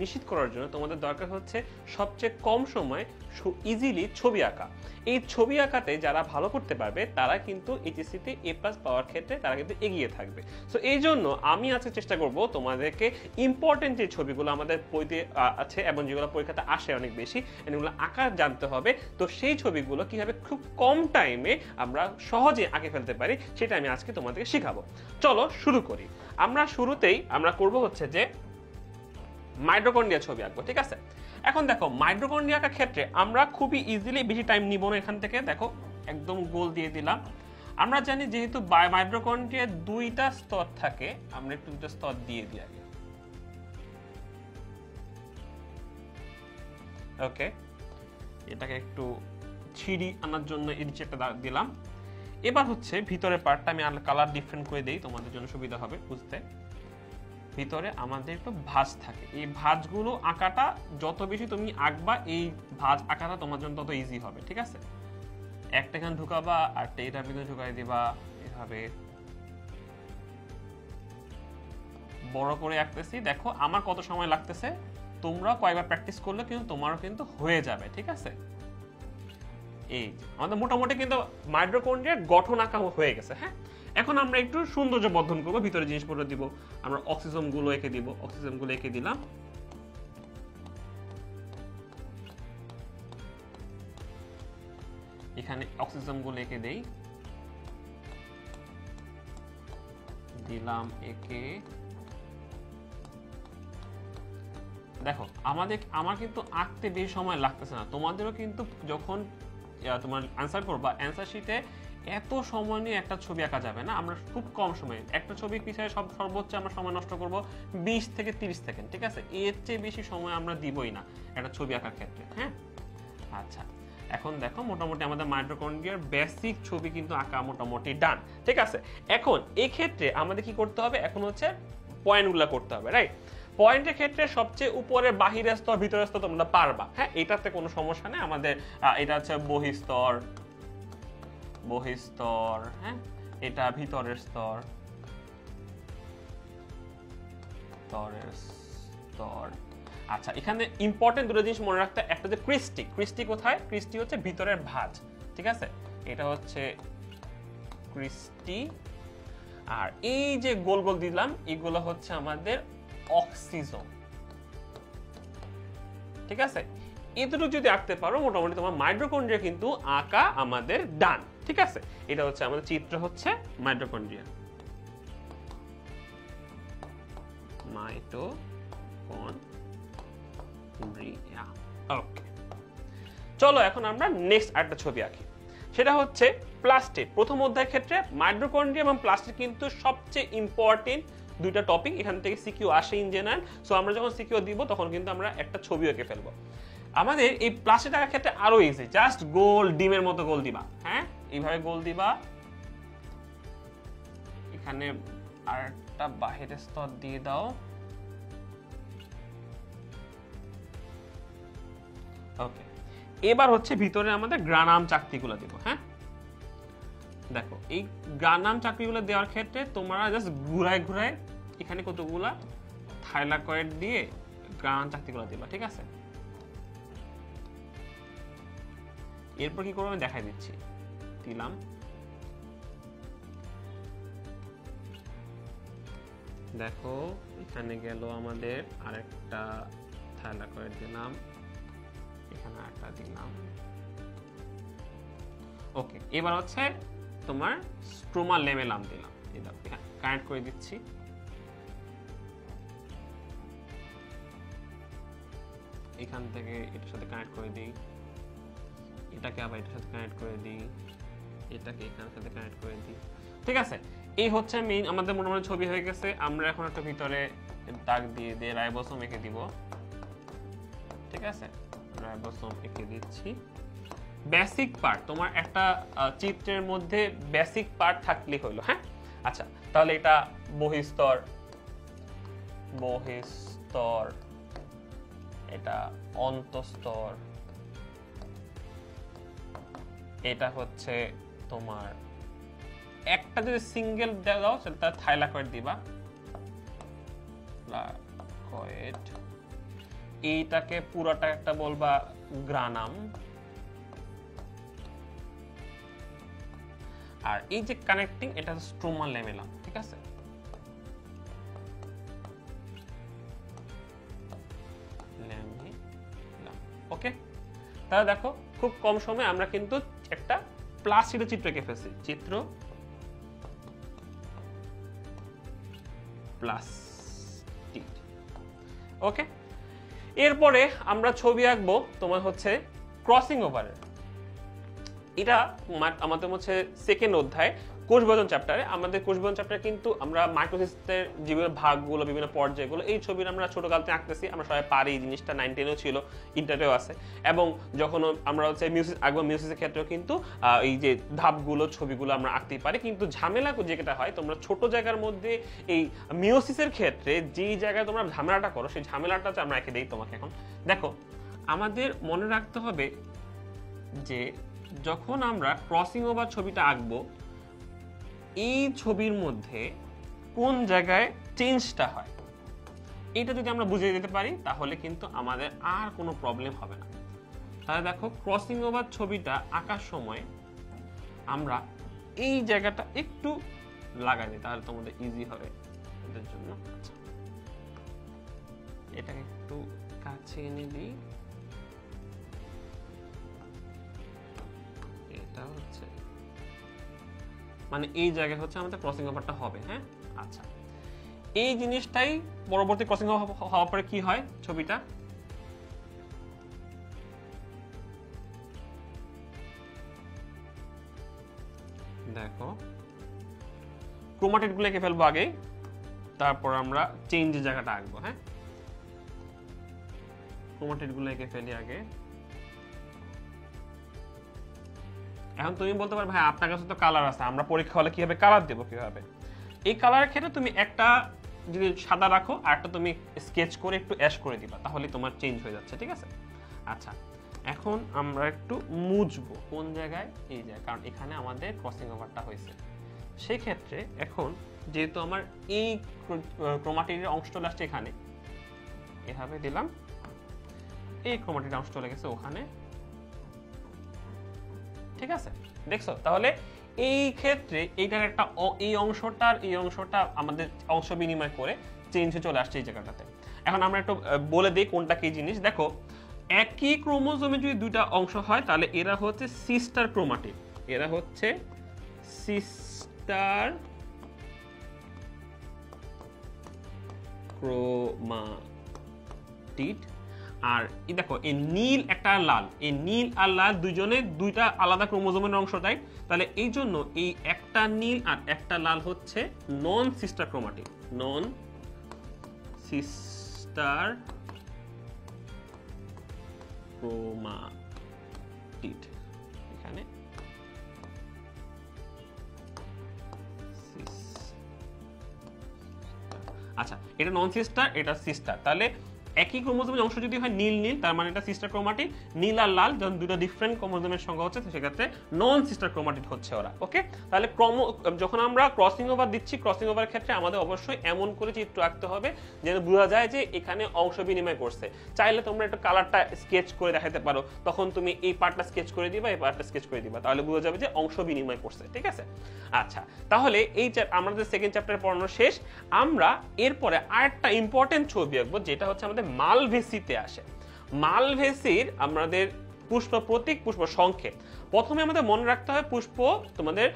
নিশ্চিত করার জন্য তোমাদের দরকার হচ্ছে সবচেয়ে কম সময়ে ইজিলি ছবি আঁকা। এই ছবি আঁকাতে যারা ভালো করতে পারবে তারা কিন্তু এইচএসসি তে A+ পাওয়ার ক্ষেত্রে তারা কিন্তু এগিয়ে থাকবে। সো এই জন্য আমি আজকে চেষ্টা করব তোমাদেরকে ইম্পর্টেন্ট যে ছবিগুলো আমাদের বইতে আছে এবং যেগুলো পরীক্ষাতে আসে অনেক বেশি, এগুলো আঁকা জানতে হবে। তো সেই ছবিগুলো কিভাবে খুব কম টাইমে আমরা সহজে আঁকে ফেলতে পারি সেটা আমি আজকে তোমাদেরকে শেখাবো। চলো শুরু করি। আমরা শুরুতেই আমরা করব হচ্ছে যে মাইটোকন্ড্রিয়া ছবি আঁকবো। ঠিক আছে, এখন দেখো মাইটোকন্ড্রিয়া আঁকার ক্ষেত্রে আমরা খুবই ইজিলি, বেশি টাইম নিব না এখান থেকে। দেখো একদম গোল দিয়ে দিলাম। আমরা জানি যেহেতু মাইটোকন্ড্রিয়ার 2টা স্তর থাকে, আমরা একটু 2টা স্তর দিয়ে দিই আগে। ওকে, এটাকে একটু 3D আনার জন্য এই নিচে একটা দিলাম। এবার হচ্ছে ভিতরের পার্টটা আমি কালার ডিফারেন্ট করে দেই, তোমাদের জন্য সুবিধা হবে বুঝতে। ভিতরে আমাদের একটু ভাঁজ থাকে, এই ভাঁজগুলো আঁকাটা যত বেশি তুমি আঁকবা, এই ভাঁজ আঁকাটা তোমার জন্য তত ইজি হবে, ঠিক আছে? একটা এখানে ঢুকাবা আর এটার ভিতরে ঢুকাই দিবা, এভাবে বড় করে আঁকতেছি। দেখো আমার কত সময় লাগতেছে, তোমরা কয়েকবার প্র্যাকটিস করলে কিন্তু তোমারও কিন্তু হয়ে যাবে, ঠিক আছে? এই আমাদের মোটামুটি কিন্তু মাইটোকন্ড্রিয়ার গঠন আঁকা হয়ে গেছে। হ্যাঁ, এখন আমরা একটু সৌন্দর্য বর্ধন করবো, ভিতরে জিনিসপত্র দিব। আমরা অক্সিজেন গুলো এঁকে দিব, অক্সিজেন গুলো এঁকে দিলাম। এখানে অক্সিজেন গুলো এঁকে দেই, দিলাম এঁকে। দেখো আমার কিন্তু আঁকতে বেশি সময় লাগতেছে না, তোমাদেরও কিন্তু যখন তোমার অ্যান্সার করবা অ্যান্সার শিটে এত সময় নিয়ে একটা ছবি আঁকা যাবে না। আমরা খুব কম সময়ে একটা ছবি পিছনে সর্বোচ্চ আমরা সময় নষ্ট করব 20 থেকে 30 সেকেন্ড, ঠিক আছে? এর চেয়ে বেশি সময় আমরা দিবই না একটা ছবি আঁকার ক্ষেত্রে। হ্যাঁ, আচ্ছা, এখন দেখো মোটামুটি আমাদের মাইটোকন্ড্রিয়ার বেসিক ছবি কিন্তু আঁকা মোটামুটি ডান, ঠিক আছে? এখন এই ক্ষেত্রে আমাদের কি করতে হবে, এখন হচ্ছে পয়েন্টগুলো করতে হবে, রাইট? পয়েন্টের ক্ষেত্রে সবচেয়ে উপরের বাহিরের স্তর ভিতরের স্তর তোমরা পারবা। হ্যাঁ, এটাতে কোনো সমস্যা নেই। আমাদের এটা হচ্ছে বহিস্তর, হ্যাঁ, এটা ভিতরের স্তর, স্তর। আচ্ছা, এখানে ইম্পর্টেন্ট দুটো জিনিস মনে রাখতে, একটা যে ক্রিস্টি কোথায়? ক্রিস্টি হচ্ছে ভিতরের ভাঁজ, ঠিক আছে? এটা হচ্ছে ক্রিস্টি। আর এই যে গোল গোল দিলাম এগুলো হচ্ছে আমাদের অক্সিজেন, ঠিক আছে? এতটুকু যদি আঁকতে পারো মোটামুটি তোমার মাইটোকন্ড্রিয়া কিন্তু আঁকা আমাদের ডান, ঠিক আছে? এটা হচ্ছে আমাদের চিত্র, হচ্ছে মাইটোকন্ড্রিয়া। ওকে, চলো এখন আমরা নেক্সট একটা ছবি আঁকি। সেটা হচ্ছে প্লাস্টিড। প্রথম অধ্যায়ের ক্ষেত্রে মাইটোকন্ড্রিয়া এবং প্লাস্টিড কিন্তু সবচেয়ে ইম্পর্টেন্ট দুইটা টপিক। এখান থেকে সিকিউ আসে ইন জেনারেল। সো আমরা যখন সিকিউ দিব তখন কিন্তু আমরা একটা ছবি এঁকে ফেলবো। আমাদের এই প্লাস্টিড আঁকার ক্ষেত্রে আরো ইজি, জাস্ট গোল ডিমের মতো গোল দিবা। হ্যাঁ, এইভাবে গোল দিবা। এখানে আরেকটা বাহিরের স্তর দিয়ে দাও। ওকে, এবার হচ্ছে ভিতরে আমাদের গ্রানাম চাকতিগুলো দিব। হ্যাঁ, দেখো এই গ্রানাম চাকতিগুলো দেওয়ার ক্ষেত্রে তোমরা জাস্ট ঘুরায় ঘুরায় এখানে কতগুলা থাইলাকয়েড দিয়ে গ্রানাম চাকতিগুলো দিবা, ঠিক আছে? এরপর কি করবো আমি দেখাই দিচ্ছি। দিলাম, দেখো এখানে গেল আমাদের আরেকটা থাইলাকয়েড দিলাম, এখানে একটা দিলাম। ওকে, এবার হচ্ছে তোমার স্ট্রোমা লেমেলাম দিলাম। এই দেখো এখানে কানেক্ট করে দিচ্ছি। এখান থেকে এটার সাথে কানেক্ট করে দিই, এটাকে আবার এটার সাথে কানেক্ট করে দিই, এটাকে এখানের সাথে কানেক্ট করে দিই, ঠিক আছে? এই হচ্ছে মেইন আমাদের মোটামুটি ছবি হয়ে গেছে। আমরা এখন একটা ভিতরে দাগ দিয়ে দিয়ে রাইবোসোম এঁকে দিব, ঠিক আছে? রাইবোসোম এঁকে দিচ্ছি। বেসিক পার্ট তোমার একটা চিত্রের মধ্যে বেসিক পার্ট থাকলে হলো। হ্যাঁ, আচ্ছা, তাহলে এটা বহিস্তর, এটা অন্তঃস্তর, এটা হচ্ছে তোমার একটা যদি সিঙ্গেল দাও সেটা তার থাইলাকয়েড দিবা, থাইলাকয়েড। এইটাকে পুরোটা একটা বলবা গ্রানাম। আর এই যে কানেক্টিং এটা স্ট্রোমা লেমেলাম, ঠিক আছে? ওকে, তাহলে দেখো খুব কম সময়ে আমরা কিন্তু একটা প্লাস্টিডের চিত্র এঁকে ফেলছি। চিত্র প্লাস্টিড। ওকে, এরপরে আমরা ছবি আঁকবো তোমার হচ্ছে ক্রসিং ওভারের। এটা আমাদের হচ্ছে সেকেন্ড অধ্যায় কোষ বিভাজন চ্যাপ্টারে, আমাদের কোষ বিভাজন চ্যাপ্টারে কিন্তু আমরা মাইটোসিসের বিভিন্ন ভাগগুলো, বিভিন্ন পর্যায়গুলো, এই ছবির আমরা ছোটকালতে আঁকতেছি, আমরা সবাই পারি, এই জিনিসটা 9, 10-এও ছিল, ইন্টারেও আছে। এবং যখন আমরা হচ্ছে মিউসিস আঁকবো, মিউসিসের ক্ষেত্রেও কিন্তু এই যে ধাপগুলো, ছবিগুলো আমরা আঁকতেই পারি। কিন্তু ঝামেলা যেটা হয়, তোমরা ছোট জায়গার মধ্যে এই মিওসিসের ক্ষেত্রে যেই জায়গায় তোমরা ঝামেলাটা করো, সেই ঝামেলাটা আমরা এঁকে দিই তোমাকে। এখন দেখো, আমাদের মনে রাখতে হবে যে যখন আমরা ক্রসিং ওভার ছবিটা আঁকবো, এই ছবির মধ্যে কোন জায়গায় চেঞ্জটা হয়, এটা যদি আমরা বুঝিয়ে দিতে পারি তাহলে কিন্তু আমাদের আর কোনো প্রবলেম হবে না। তাহলে দেখো, ক্রসিং ওভার ছবিটা আঁকার সময় আমরা এই জায়গাটা একটু লাগাই দিই, তাহলে তোমাদের ইজি হবে এটার জন্য। আচ্ছা, এটাকে একটু কাছে এনে দিই। এটা হচ্ছে মানে এই জায়গায় হচ্ছে আমাদের ক্রসিং ওভারটা হবে। হ্যাঁ, আচ্ছা, এই জিনিসটাই পরবর্তী ক্রসিং হওয়ার পরে কি হয়, ছবিটা দেখো, ক্রোমাটিড গুলো এঁকে ফেলবো আগে, তারপর আমরা চেঞ্জের জায়গাটা আঁকবো। হ্যাঁ, ক্রোমাটিড গুলো এঁকে ফেলি আগে। এখন তুমি বলতে পারো, ভাই আপনার কাছে তো কালার আছে, আমরা পরীক্ষা হলে কিভাবে কালার দেবো, কিভাবে? এই কালারের ক্ষেত্রে তুমি একটা যদি সাদা রাখো আর একটা তুমি স্কেচ করে একটু অ্যাশ করে দিবা, তাহলে তোমার চেঞ্জ হয়ে যাচ্ছে। ঠিক আছে, আচ্ছা, এখন আমরা একটু মুছবো কোন জায়গায়, এই জায়গায়, কারণ এখানে আমাদের ক্রসিং ওভারটা হয়েছে। সেই ক্ষেত্রে এখন যেহেতু আমার এই ক্রোমাটিডের অংশ চলে আসছে এখানে, এভাবে দিলাম, এই ক্রোমাটিডের অংশ চলে গেছে ওখানে। ঠিক আছে, দেখছো? তাহলে এই ক্ষেত্রে এইটার একটা এই অংশটা আমাদের অংশ বিনিময় করে চেঞ্জ হয়ে চলে আসছে এই জায়গাটাতে। এখন আমরা একটু বলে দিই কোনটা কি জিনিস। দেখো, একই ক্রোমোজোমে যদি দুইটা অংশ হয় তাহলে এরা হচ্ছে সিস্টার ক্রোমাটিড, এরা হচ্ছে সিস্টার ক্রোমাটিড। আর এই দেখো, এই নীল একটা লাল, এই নীল আর লাল দুইজনে দুইটা আলাদা ক্রোমোজোমের অংশ, তাই? তাহলে এই জন্য এই একটা নীল আর একটা লাল হচ্ছে নন সিস্টার ক্রোমাটিড, নন সিস্টার ক্রোমাটিড। এখানে আচ্ছা, এটা নন সিস্টার, এটা সিস্টার। তাহলে একই ক্রোমোজোমের অংশ যদি হয় নীল নীল, তার মানে এটা সিস্টার ক্রোমাটিড। নীল আর লাল যখন দুটো ডিফারেন্ট ক্রোমোজোমের সংখ্যা হচ্ছে, সেক্ষেত্রে নন সিস্টার ক্রোমাটিড হচ্ছে ওরা। ওকে, তাহলে যখন আমরা ক্রসিং ওভার দিচ্ছি, ক্রসিং ওভারের ক্ষেত্রে আমাদের অবশ্যই এমন করে চিত্র আঁকতে হবে যেন বোঝা যায় যে এখানে অংশ বিনিময় করছে। চাইলে তোমরা একটু কালারটা স্কেচ করে দেখাতে পারো, তখন তুমি এই পার্টটা স্কেচ করে দিবা, এই পার্টটা স্কেচ করে দিবা, তাহলে বোঝা যাবে যে অংশ বিনিময় করছে। ঠিক আছে, আচ্ছা, তাহলে এই আমাদের সেকেন্ড চ্যাপ্টার পড়ানো শেষ। আমরা এরপরে আরেকটা ইম্পর্টেন্ট ছবি আঁকবো, যেটা হচ্ছে আমাদের মালভেসিতে আসে। মালভেসির আমাদের পুষ্প প্রতীক, পুষ্প সংকেত। প্রথমে আমাদের মনে রাখতে হয় পুষ্প তোমাদের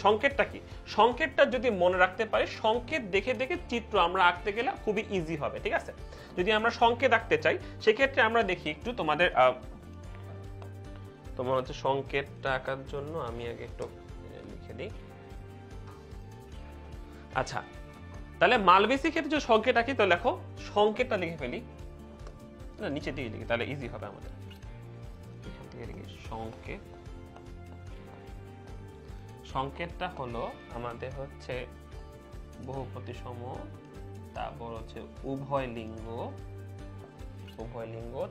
সংকেতটা কি। সংকেতটা যদি মনে রাখতে পারি, সংকেত দেখে দেখে চিত্র আমরা আঁকতে গেলে খুবই ইজি হবে। ঠিক আছে, যদি আমরা সংকেত আঁকতে চাই, সেক্ষেত্রে আমরা দেখি একটু তোমাদের তোমার হচ্ছে সংকেতটা আঁকার জন্য আমি আগে একটু লিখে দিই। আচ্ছা, তাহলে মালভেসির ক্ষেত্রে যে সংকেত আঁকি, তো লেখো, সংকেতটা লিখে ফেলি, না নিচে দিয়ে লিখি, তাহলে ইজি হবে আমাদের। এখান থেকে লিখি সংকেত। সংকেতটা হলো আমাদের হচ্ছে বহুপ্রতিসম, তারপর হচ্ছে উভয় লিঙ্গ,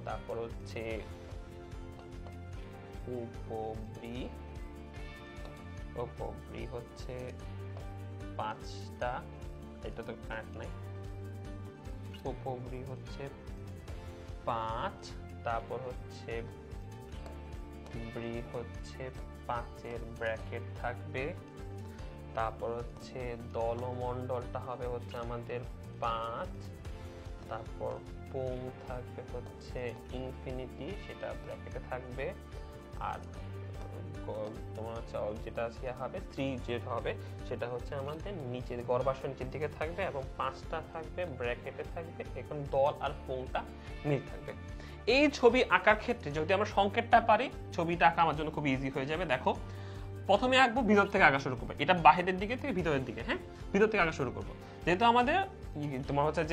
তারপর হচ্ছে উপবৃ হচ্ছে 5টা, এটা তো কারেক্ট নাই, উপবৃ হচ্ছে 5, তারপর হচ্ছে বৃ হচ্ছে 5-এর ব্র্যাকেট থাকবে, তারপর হচ্ছে দলমণ্ডলটা হবে হচ্ছে আমাদের 5, তারপর পৌ থাকবে হচ্ছে ইনফিনিটি, সেটা ব্র্যাকেটে থাকবে, আর তোমার হচ্ছে যেটা হবে 3 যেটা হবে সেটা হচ্ছে আমাদের নিচের গর্ভাশয় নিচের দিকে থাকবে, এবং 5টা থাকবে ব্র্যাকেটে থাকবে। এখন দল আর পৌটা মিল থাকবে। এই ছবি আঁকার ক্ষেত্রে যদি আমরা সংকেতটা পারি, ছবিটা আঁকা আমার জন্য খুব ইজি হয়ে যাবে। দেখো, প্রথমে আঁকবো ভিতর থেকে আঁকা শুরু করবো, এটা বাহিরের দিকে থেকে ভিতরের দিকে, হ্যাঁ ভিতর থেকে আঁকা শুরু করবো। যেহেতু আমাদের তোমার হচ্ছে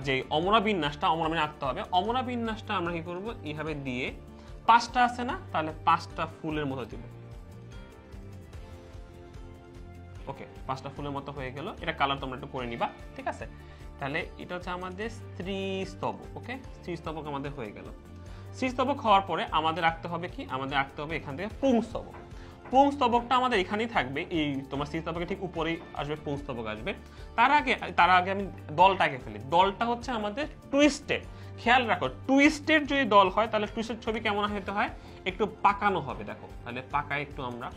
যে অমরা বিন্যাসটা আঁকতে হবে, অমরা বিন্যাসটা আমরা কি করবো এইভাবে দিয়ে 5টা আছে না, তাহলে 5টা ফুলের মতো দিব। ওকে, 5টা ফুলের মতো হয়ে গেল। এটা কালার তোমরা একটু করে নিবা, ঠিক আছে। তাহলে এটা হচ্ছে আমাদের স্ত্রী স্তবক। ওকে, স্ত্রী স্তবক আমাদের হয়ে গেল। স্ত্রী স্তবক হওয়ার পরে আমাদের আঁকতে হবে কি, আমাদের আঁকতে হবে এখান থেকে পুংস্তবক। পুংস্তবকটা আমাদের এখানেই থাকবে, এই তোমার স্ত্রী স্তবকের ঠিক উপরেই আসবে পুংস্তবক আসবে। তার আগে আমি দলটাকে ফেলি। দলটা হচ্ছে আমাদের টুইস্টেড। খেয়াল রাখো, টুইস্টেড যদি দল হয় তাহলে টুইস্টেড ছবি কেমন হতে হয়, একটু পাকানো হবে। দেখো তাহলে পাকায় একটু আমরা,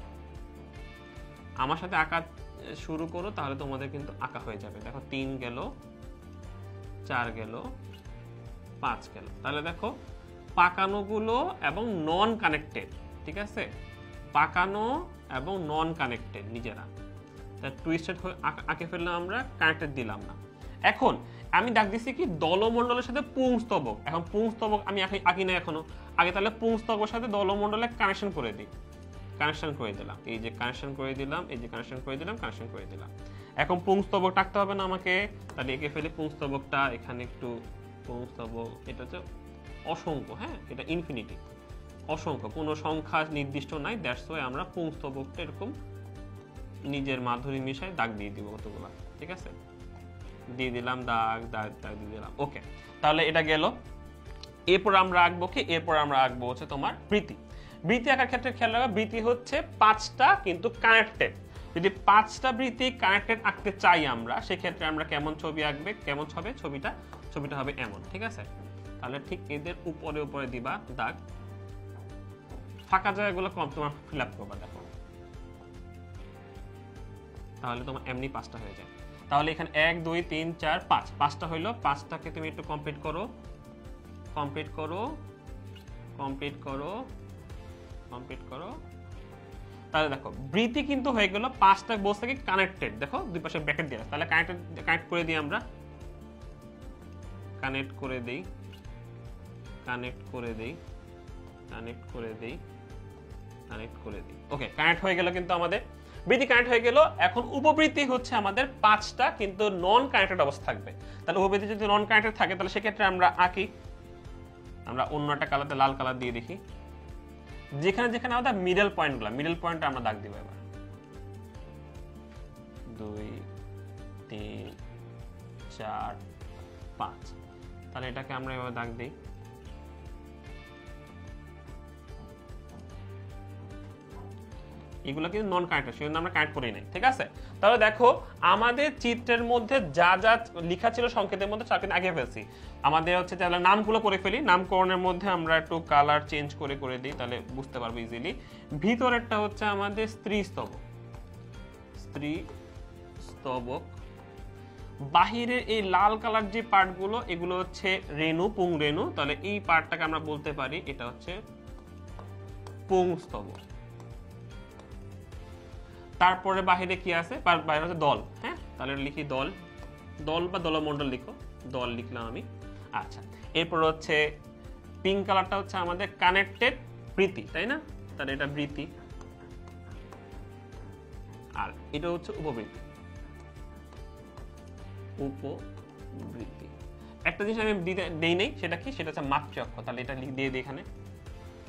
আমার সাথে আঁকা শুরু করো, তাহলে তোমাদের কিন্তু আঁকা হয়ে যাবে। দেখো 3 গেল, 4 গেল, 5 গেল। তাহলে দেখো পাকানো গুলো এবং নন কানেক্টেড, ঠিক আছে, পাকানো এবং নন কানেক্টেড নিজেরা। টুইস্টেড আঁকে ফেললাম আমরা, কানেক্টেড দিলাম না। এখন আমি ডাক দিচ্ছি কি দলমণ্ডলের সাথে পুংস্তবক। এখন পুংস্তবক আমি আঁকি না এখনো, আগে তাহলে পুংস্তবকের সাথে দলমণ্ডলে কানেকশন করে দিই। কানেকশন করে দিলাম, এই যে কানেকশন করে দিলাম, এই যে কানেকশন করে দিলাম, কানেকশন করে দিলাম। এখন পুংস্তবক টাকতে হবে না আমাকে, তাহলে এঁকে ফেলি পুংস্তবকটা। এখানে একটু পুংস্তবক, এটা হচ্ছে অসংখ্য, হ্যাঁ এটা ইনফিনিটি, অসংখ্য, কোনো সংখ্যা নির্দিষ্ট নাই। দ্যাটস ওয়াই আমরা পুংস্তবকটা এরকম নিজের মাধুরী মিশায় দাগ দিয়ে দিব কতগুলা, ঠিক আছে, দিয়ে দিলাম দাগ দাগ দাগ দিয়ে দিলাম। ওকে, তাহলে এটা গেল। এরপর আমরা আঁকবো কি, এরপর আমরা আঁকবো হচ্ছে তোমার বৃত্তি। বৃত্তি আঁকার ক্ষেত্রে খেয়াল রাখবে, বৃত্তি হচ্ছে 5টা কিন্তু কানেক্টেড। যদি 5টা বৃত্তি কানেক্টেড আঁকতে চাই আমরা, সেক্ষেত্রে আমরা কেমন ছবি আঁকবে, কেমন হবে ছবিটা হবে এমন, ঠিক আছে। তাহলে ঠিক এদের উপরে উপরে দিবা দাগ, ফাঁকা জায়গাগুলো কম তোমার ফিল আপ করবা। দেখো তাহলে তোমার এমনি 5টা হয়ে যায়। তাহলে এখানে 1 2 3 4 5, 5টা হইলো। 5টাকে তুমি একটু কমপ্লিট করো, কমপ্লিট করো, কমপ্লিট করো, কমপ্লিট করো। তাহলে দেখো বৃত্তি কিন্তু হয়ে গেল। 5টা বলছে কি কানেক্টেড, দেখো দুই পাশে ব্র্যাকেট দেওয়া, তাহলে কানেক্ট করে দিই আমরা, কানেক্ট করে দেই, কানেক্ট করে দেই, কানেক্ট করে দেই, কানেক্ট করে দিই। ওকে, কানেক্ট হয়ে গেল কিন্তু আমাদের বৃত্তি কানেক্ট হয়ে গেল। এখন উপবৃত্তি হচ্ছে আমাদের 5টা কিন্তু নন কানেক্টেড অবস্থা থাকবে। তাহলে উপবৃত্তি যদি নন কানেক্টেড থাকে তাহলে সেক্ষেত্রে আমরা আঁকি, আমরা অন্য একটা কালারতে লাল কালার দিয়ে দেখি, যেখানে যেখানে আমাদের মিডল পয়েন্টগুলো, মিডল পয়েন্টটা আমরা দাগ দিব। এবার 2 3 4 5, তাহলে এটাকে আমরা এভাবে দাগ দিই। এগুলো কিন্তু নন কানেক্টেড, সেজন্য আমরা কানেক্ট করি নাই, ঠিক আছে। তাহলে দেখো আমাদের চিত্রের মধ্যে যা যা লেখা ছিল সংকেতের মধ্যে তার কিন্তু আগে ফেলছি। আমাদের হচ্ছে তাহলে নামগুলো করে ফেলি, নামকরণের মধ্যে আমরা একটু কালার চেঞ্জ করে করে দিই, তাহলে বুঝতে পারবো ইজিলি। ভিতরেরটা হচ্ছে আমাদের স্ত্রী স্তবক, স্ত্রী স্তবক। বাহিরের এই লাল কালার যে পার্টগুলো, এগুলো হচ্ছে রেণু, পুং রেণু। তাহলে এই পার্টটাকে আমরা বলতে পারি এটা হচ্ছে পুং স্তবক। তারপরে বাহিরে কি আছে, বাইরে হচ্ছে দল, হ্যাঁ তাহলে লিখি দল, দল বা দলমণ্ডল লিখো, দল লিখলাম আমি। আচ্ছা, এরপর হচ্ছে পিঙ্ক কালারটা হচ্ছে আমাদের কানেক্টেড বৃত্তি, তাই না, তাহলে এটা বৃত্তি। আর এটা হচ্ছে উপবৃত্তি, উপবৃত্তি। একটা জিনিস আমি দেই নেই, সেটা কি, সেটা হচ্ছে মাতৃঅক্ষ। তাহলে এটা দিয়ে দিই এখানে।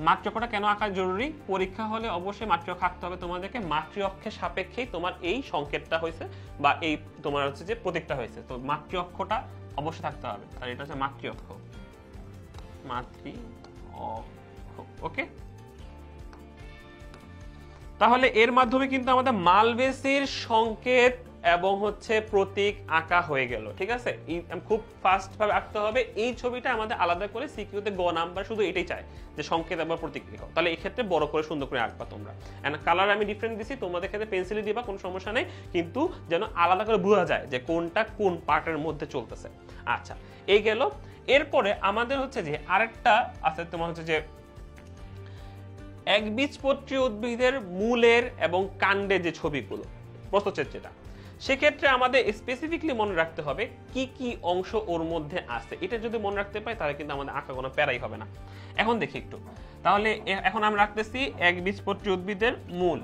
মাতৃঅক্ষটা কেন আঁকা জরুরি, পরীক্ষা হলে অবশ্যই মাতৃঅক্ষ আঁকতে হবে তোমাদেরকে। মাতৃঅক্ষের সাপেক্ষেই তোমার এই সংকেতটা হয়েছে বা এই তোমার হচ্ছে যে প্রতীকটা হয়েছে, তো মাতৃঅক্ষটা অবশ্যই থাকতে হবে। তাহলে এটা হচ্ছে মাতৃঅক্ষ, মাতৃঅক্ষ। ওকে, তাহলে এর মাধ্যমে কিন্তু আমাদের মালবেসির সংকেত এবং হচ্ছে প্রতীক আঁকা হয়ে গেল, ঠিক আছে। খুব ফাস্ট ভাবে আঁকতে হবে। এই ছবিটা আমাদের আলাদা করে সিকিউতে গ নাম্বার শুধু এটাই চাই যে সংকেত এবং প্রতীক লিখো, তাহলে এই ক্ষেত্রে বড় করে সুন্দর করে আঁকবা তোমরা। এন্ড কালার আমি ডিফারেন্ট দিছি, তোমাদের ক্ষেত্রে পেন্সিলে দিবা, কোনো সমস্যা নেই, কিন্তু যেন আলাদা করে বোঝা যায় যে কোনটা কোন পার্টের মধ্যে চলতেছে। আচ্ছা, এই গেল। এরপরে আমাদের হচ্ছে যে আরেকটা আছে তোমার হচ্ছে যে একবীজপত্রী উদ্ভিদের মূলের এবং কাণ্ডের যে ছবিগুলো, প্রস্থচ্ছেদ যেটা, সেক্ষেত্রে আমাদের স্পেসিফিকলি মনে রাখতে হবে কি কি অংশ ওর মধ্যে আছে। এটা যদি মনে রাখতে পাই তাহলে কিন্তু আমাদের আঁকা কোনো প্যারাই হবে না। এখন দেখি একটু, তাহলে এখন আমরা রাখতেছি একবীজপত্রী উদ্ভিদের মূল,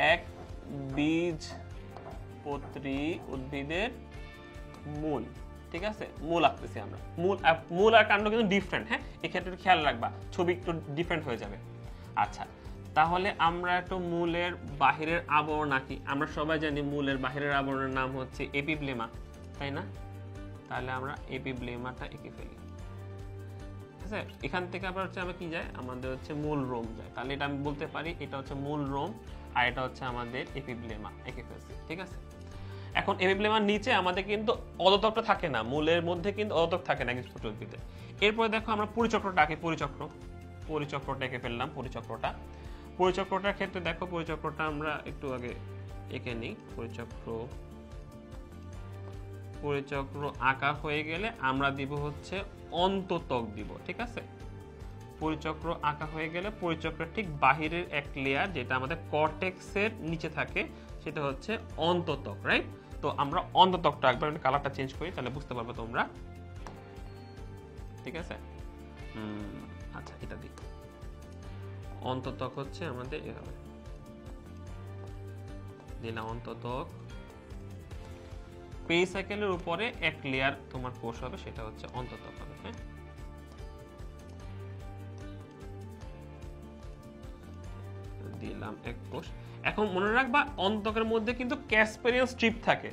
এক বীজপত্রী উদ্ভিদের মূল, ঠিক আছে? মূল আঁকতেছি আমরা। মূল আর কাণ্ড কিন্তু ডিফারেন্ট, হ্যাঁ, এক্ষেত্রে খেয়াল রাখবা, ছবি একটু ডিফারেন্ট হয়ে যাবে। আচ্ছা, তাহলে আমরা একটু মূলের বাহিরের আবরণ আঁকি। আমরা সবাই জানি মূলের বাহিরের আবরণের নাম হচ্ছে এপিব্লেমা, তাই না? তাহলে আমরা এপিব্লেমাটা এঁকে ফেলি। ঠিক আছে, এখান থেকে আবার হচ্ছে আমরা কি যায়, আমাদের হচ্ছে মূল রোম যায়। তাহলে এটা আমি বলতে পারি এটা হচ্ছে মূল রোম, আর এটা হচ্ছে আমাদের এপিব্লেমা, এঁকে ফেলছি। ঠিক আছে, এখন এপিব্লেমার নিচে আমাদের কিন্তু অধতকটা থাকে না, মূলের মধ্যে কিন্তু অধতক থাকে না একবীজপত্রী উদ্ভিদে। এরপরে দেখো আমরা পরিচক্রটা আঁকি। পরিচক্রটা এঁকে ফেললাম। পরিচক্রটার ক্ষেত্রে দেখো, পরিচক্রটা আমরা একটু আগে এঁকে নিই। পরিচক্র আঁকা হয়ে গেলে আমরা দিব হচ্ছে অন্ততক দিব। ঠিক আছে, পরিচক্র আঁকা হয়ে গেলে পরিচক্রের ঠিক বাহিরের এক লেয়ার যেটা আমাদের কর্টেক্সের নিচে থাকে সেটা হচ্ছে অন্ততক, রাইট? তো আমরা অন্ততকটা একবার কালারটা চেঞ্জ করি, তাহলে বুঝতে পারবে তোমরা। ঠিক আছে, আচ্ছা, এটা দিই। অন্ততক হচ্ছে আমাদের এভাবে দিলাম অন্ততক। পেরিসাইকেলের উপরে এক লেয়ার তোমার কোষ হবে, সেটা হচ্ছে অন্ততক হবে। হ্যাঁ, দিলাম এক কোষ। এখন মনে রাখবা অন্ততকের মধ্যে কিন্তু ক্যাসপেরিয়ান স্ট্রিপ থাকে।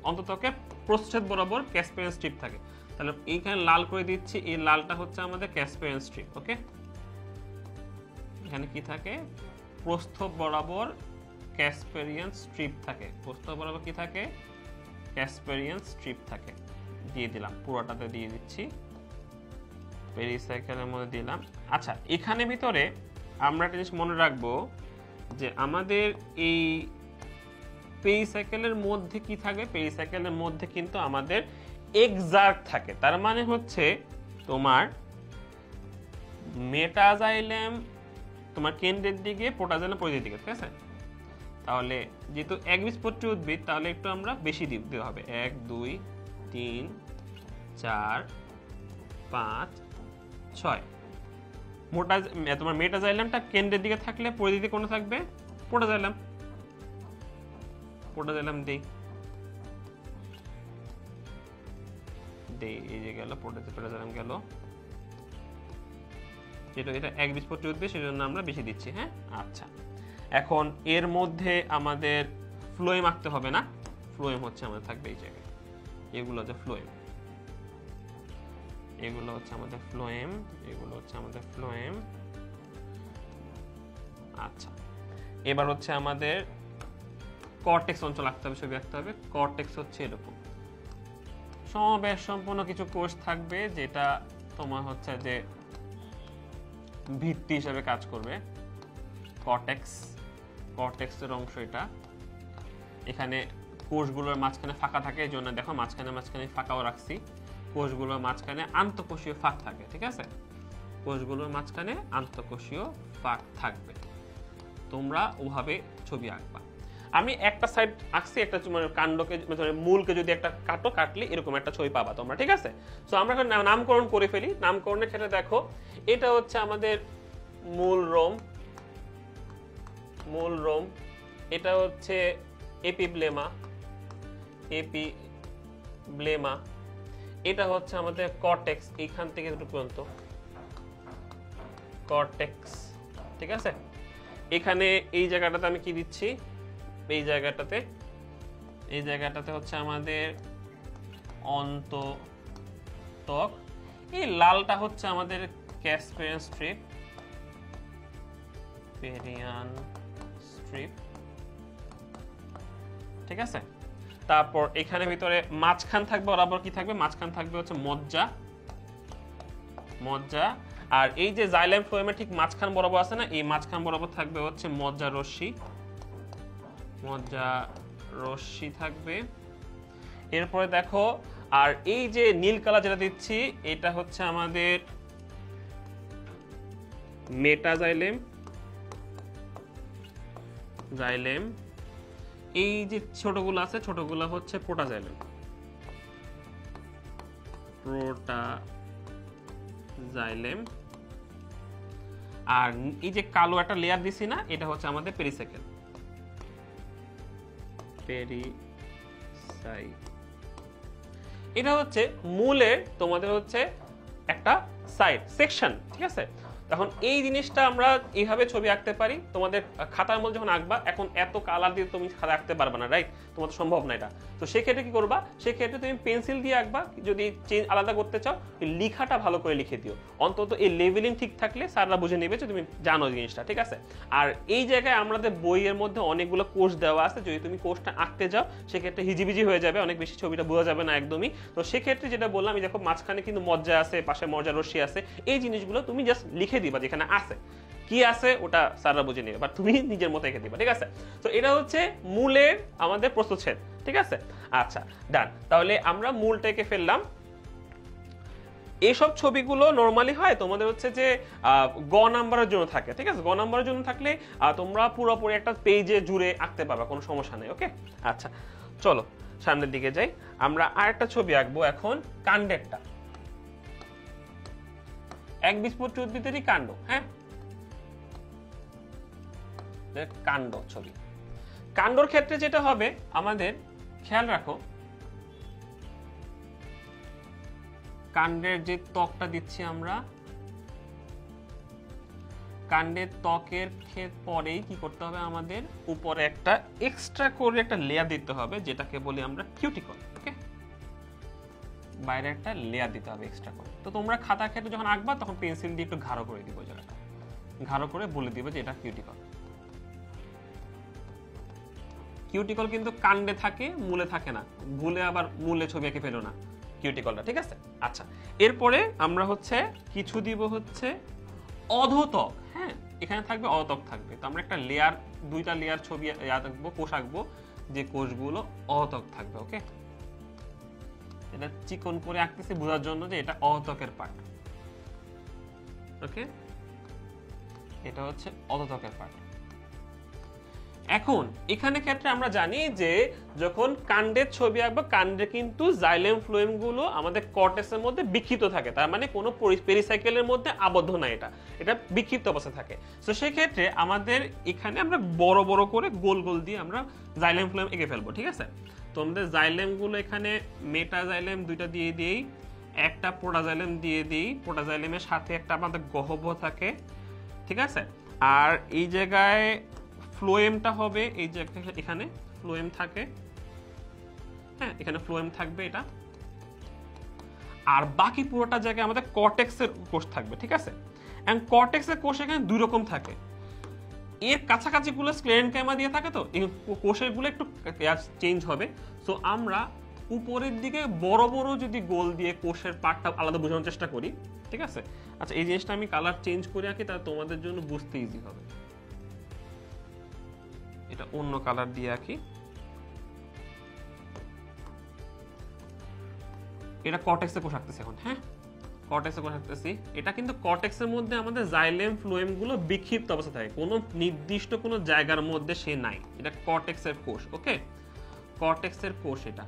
অন্ততকের প্রচ্ছদ বরাবর ক্যাসপেরিয়ান স্ট্রিপ থাকে। তাহলে এইখানে লাল করে দিচ্ছি, এই লালটা হচ্ছে আমাদের ক্যাসপেরিয়ান স্ট্রিপ। ওকে, এখানে কি থাকে, প্রস্থ বরাবর ক্যাসপেরিয়ান স্ট্রিপ থাকে। প্রস্থ বরাবর কি থাকে, ক্যাসপেরিয়ান স্ট্রিপ থাকে। দিয়ে দিলাম, পুরোটাতে দিয়ে দিচ্ছি, পেরিসাইকেলের মধ্যে দিলাম। আচ্ছা, এখানে ভিতরে আমরা একটা জিনিস মনে রাখবো যে আমাদের এই পেরিসাইকেলের মধ্যে কি থাকে, পেরিসাইকেলের মধ্যে কিন্তু আমাদের এক্সার্ক থাকে। তার মানে হচ্ছে তোমার মেটাজাইলেম তোমার কেন্দ্রের দিকে, প্রোটোজাইলেম পরিধির দিকে। ঠিক আছে, তাহলে যেহেতু একবীজপত্রী উদ্ভিদ তাহলে একটু আমরা বেশি দিতে হবে। 1 2 3 4 5 6। তোমার মেটাজাইলামটা কেন্দ্রের দিকে থাকলে পরিধিতে কোন থাকবে, প্রোটোজাইলাম। দেই, এই যে গেল প্রোটোজাইলাম গেল। যেটা এটা একবীজপত্রী উদ্ভিদ সেজন্য আমরা বেশি দিচ্ছি। হ্যাঁ, আচ্ছা, এখন এর মধ্যে আমাদের ফ্লোয়েম আঁকতে হবে না। ফ্লোয়েম হচ্ছে আমাদের থাকবে এই জায়গায়, এগুলো হচ্ছে ফ্লোয়েম, এগুলো হচ্ছে আমাদের ফ্লোয়েম, এগুলো হচ্ছে আমাদের ফ্লোয়েম। আচ্ছা, এবার হচ্ছে আমাদের কর্টেক্স অঞ্চল আঁকতে হবে, ছবি আঁকতে হবে। কর্টেক্স হচ্ছে এরকম সমাবেশ সম্পন্ন কিছু কোষ থাকবে, যেটা তোমার হচ্ছে যে ভিত্তি হিসেবে কাজ করবে। কর্টেক্সের অংশ এটা। এখানে কোষগুলোর মাঝখানে ফাঁকা থাকে, এই জন্য দেখো মাঝখানে ফাঁকাও রাখছি। কোষগুলোর মাঝখানে আন্তঃকোষীয় ফাঁক থাকে। ঠিক আছে, কোষগুলোর মাঝখানে আন্তঃকোষীয় ফাঁক থাকবে। তোমরা ওভাবে ছবি আঁকবা। আমি একটা সাইড আঁকছি, একটা কাণ্ডকে মূলকে যদি একটা কাটলে এরকম একটা ছবি পাবা তোমরা। ঠিক আছে, তো আমরা এখন নামকরণ করে ফেলি। নামকরণের ক্ষেত্রে দেখো, এটা হচ্ছে আমাদের মূল রোম, এটা হচ্ছে এপিব্লেমা, এটা হচ্ছে আমাদের কর্টেক্স, এইখান থেকে দুটো পর্যন্ত কর্টেক্স। ঠিক আছে, এখানে এই জায়গাটাতে আমি কি দিচ্ছি, এই জায়গাটাতে হচ্ছে আমাদের অন্ততক। এই লালটা হচ্ছে আমাদের ক্যাসপেরিয়ান স্ট্রিপ, ঠিক আছে। তারপর এখানে ভিতরে মাঝখান থাকবে বরাবর কি থাকবে, মাঝখান থাকবে হচ্ছে মজ্জা। আর এই যে জাইলেম ফ্লোয়েমের ঠিক মাঝখান বরাবর আছে না, এই মাঝখান বরাবর থাকবে হচ্ছে মজ্জা রশ্মি থাকবে। এরপরে দেখো, আর এই যে নীল কালার যেটা দিচ্ছি এটা হচ্ছে আমাদের মেটাজাইলেম। এই যে ছোটগুলো আছে, ছোটগুলো হচ্ছে প্রোটোজাইলেম। আর এই যে কালো একটা লেয়ার দিছি না, এটা হচ্ছে আমাদের পেরিসাইকেল। পেরিসাইট, এটা হচ্ছে মূলের তোমাদের হচ্ছে একটা সাইড সেকশন, ঠিক আছে। তখন এই জিনিসটা আমরা এইভাবে ছবি আঁকতে পারি। তোমাদের খাতার মধ্যে যখন আঁকবা, এখন এত কালার দিয়ে তুমি খাতা আঁকতে পারবে না, রাইট? তোমার তো সম্ভব না এটা। তো সেক্ষেত্রে কি করবা, সেক্ষেত্রে তুমি পেন্সিল দিয়ে আঁকবা। যদি চেঞ্জ আলাদা করতে চাও, লেখাটা ভালো করে লিখে দিও। অন্তত এই লেভেলিং ঠিক থাকলে স্যাররা বুঝে নেবে যে তুমি জানো জিনিসটা, ঠিক আছে। আর এই জায়গায় আমাদের বইয়ের মধ্যে অনেকগুলো কোর্স দেওয়া আছে। যদি তুমি কোর্সটা আঁকতে যাও, সেক্ষেত্রে হিজিবিজি হয়ে যাবে, অনেক বেশি ছবিটা বোঝা যাবে না একদমই। তো সেক্ষেত্রে যেটা বললাম, এই দেখো মাঝখানে কিন্তু মজ্জা আছে, পাশে মজ্জা রশ্মি আছে, এই জিনিসগুলো তুমি জাস্ট লিখে দিবা যেখানে আছে, কি আছে ওটা স্যাররা বুঝে নেবে, বাট তুমি নিজের মতো এঁকে দিবা, ঠিক আছে। তো এটা হচ্ছে মূলের আমাদের প্রস্তুচ্ছেদ, ঠিক আছে। আচ্ছা, ডান। তাহলে আমরা মূলটা এঁকে ফেললাম। এইসব ছবিগুলো নরমালি হয় তোমাদের হচ্ছে যে গ নাম্বারের জন্য থাকে, ঠিক আছে। গ নাম্বারের জন্য থাকলে তোমরা পুরোপুরি একটা পেজে জুড়ে আঁকতে পারবা, কোনো সমস্যা নেই, ওকে। আচ্ছা, চলো সামনের দিকে যাই। আমরা আরেকটা ছবি আঁকবো এখন, কাণ্ডেরটা। একবীজপত্রী উদ্ভিদেরই কাণ্ড, হ্যাঁ, কাণ্ড ছবি। কাণ্ডর ক্ষেত্রে যেটা হবে আমাদের খেয়াল রাখো, কাণ্ডের যে ত্বকটা দিচ্ছি আমরা, কাণ্ডের ত্বকের পরেই কি করতে হবে, আমাদের উপরে একটা এক্সট্রা করে একটা লেয়ার দিতে হবে, যেটাকে বলি আমরা কিউটিকল, ওকে। বাইরে একটা লেয়ার দিতে হবে এক্সট্রা করে। তো তোমরা খাতার ক্ষেত্রে যখন আঁকবা, তখন পেন্সিল দিয়ে একটু গাঢ় করে দিবে, জায়গাটা গাঢ় করে বলে দিবে যে এটা কিউটিকল। কিউটিকল কিন্তু কাণ্ডে থাকে, মূলে থাকে না। ভুলে আবার মূলে ছবি এঁকে ফেলো না কিউটিকলটা, ঠিক আছে। আচ্ছা, এরপরে আমরা হচ্ছে কিছু দিব হচ্ছে অধোত্বক, হ্যাঁ, এখানে থাকবে অধোত্বক থাকবে। তো আমরা একটা লেয়ার, দুইটা লেয়ার ছবি আঁকবো, কোষ আঁকবো, যে কোষগুলো অধোত্বক থাকবে, ওকে। এটা চিকন করে আঁকতেছি বোঝার জন্য যে এটা অধোত্বকের পার্ট, ওকে। এটা হচ্ছে অধোত্বকের পার্ট। এখন এখানে ক্ষেত্রে আমরা জানি যে যখন কাণ্ডের ছবি আঁকবো, কাণ্ডে কিন্তু জাইলেম ফ্লোয়েম গুলো আমাদের কর্টেক্সের মধ্যে বিক্ষিপ্ত থাকে, তার মানে কোনো পেরিসাইকেলের মধ্যে আবদ্ধ না, এটা বিক্ষিপ্ত অবস্থা থাকে। তো সেই ক্ষেত্রে আমাদের এখানে আমরা বড় বড় করে গোল গোল দিয়ে আমরা জাইলেম ফ্লোয়েম এঁকে ফেলবো, ঠিক আছে। তো আমাদের জাইলেম গুলো এখানে মেটা জাইলেম দুইটা দিয়ে দিই, একটা প্রোটাজাইলেম দিয়ে দিই, প্রোটাজাইলেমের সাথে একটা আমাদের গহ্বর থাকে, ঠিক আছে। আর এই জায়গায় ফ্লোয়েমটা হবে, এই যে এখানে ফ্লোয়েম থাকে, হ্যাঁ, এখানে ফ্লোয়েম থাকবে এটা। আর বাকি পুরোটা জায়গায় আমাদের কর্টেক্সের কোষ থাকবে, ঠিক আছে। এন্ড কর্টেক্সের কোষ এখানে দুই রকম থাকে, এর কাছাকাছি গুলো স্ক্লেরেনকাইমা দিয়ে থাকে, তো এই কোষের গুলো একটু চেঞ্জ হবে। সো আমরা উপরের দিকে বড় বড় যদি গোল দিয়ে কোষের পার্টটা আলাদা বোঝানোর চেষ্টা করি, ঠিক আছে। আচ্ছা, এই জিনিসটা আমি কালার চেঞ্জ করে আঁকি, তাহলে তোমাদের জন্য বুঝতে ইজি হবে। এটা অন্য কালার দিয়ে আঁকি, এটা কর্টেক্সে কোষ আঁকতেছি এখন, হ্যাঁ, কর্টেক্সে কোষ আঁকতেছি। এটা কিন্তু কর্টেক্সের মধ্যে আমাদের জাইলেম ফ্লোয়েম গুলো বিক্ষিপ্ত অবস্থা থাকে, কোনো নির্দিষ্ট কোনো জায়গার মধ্যে সে নাই। এটা কর্টেক্সের কোষ, ওকে, কর্টেক্সের কোষ। এটা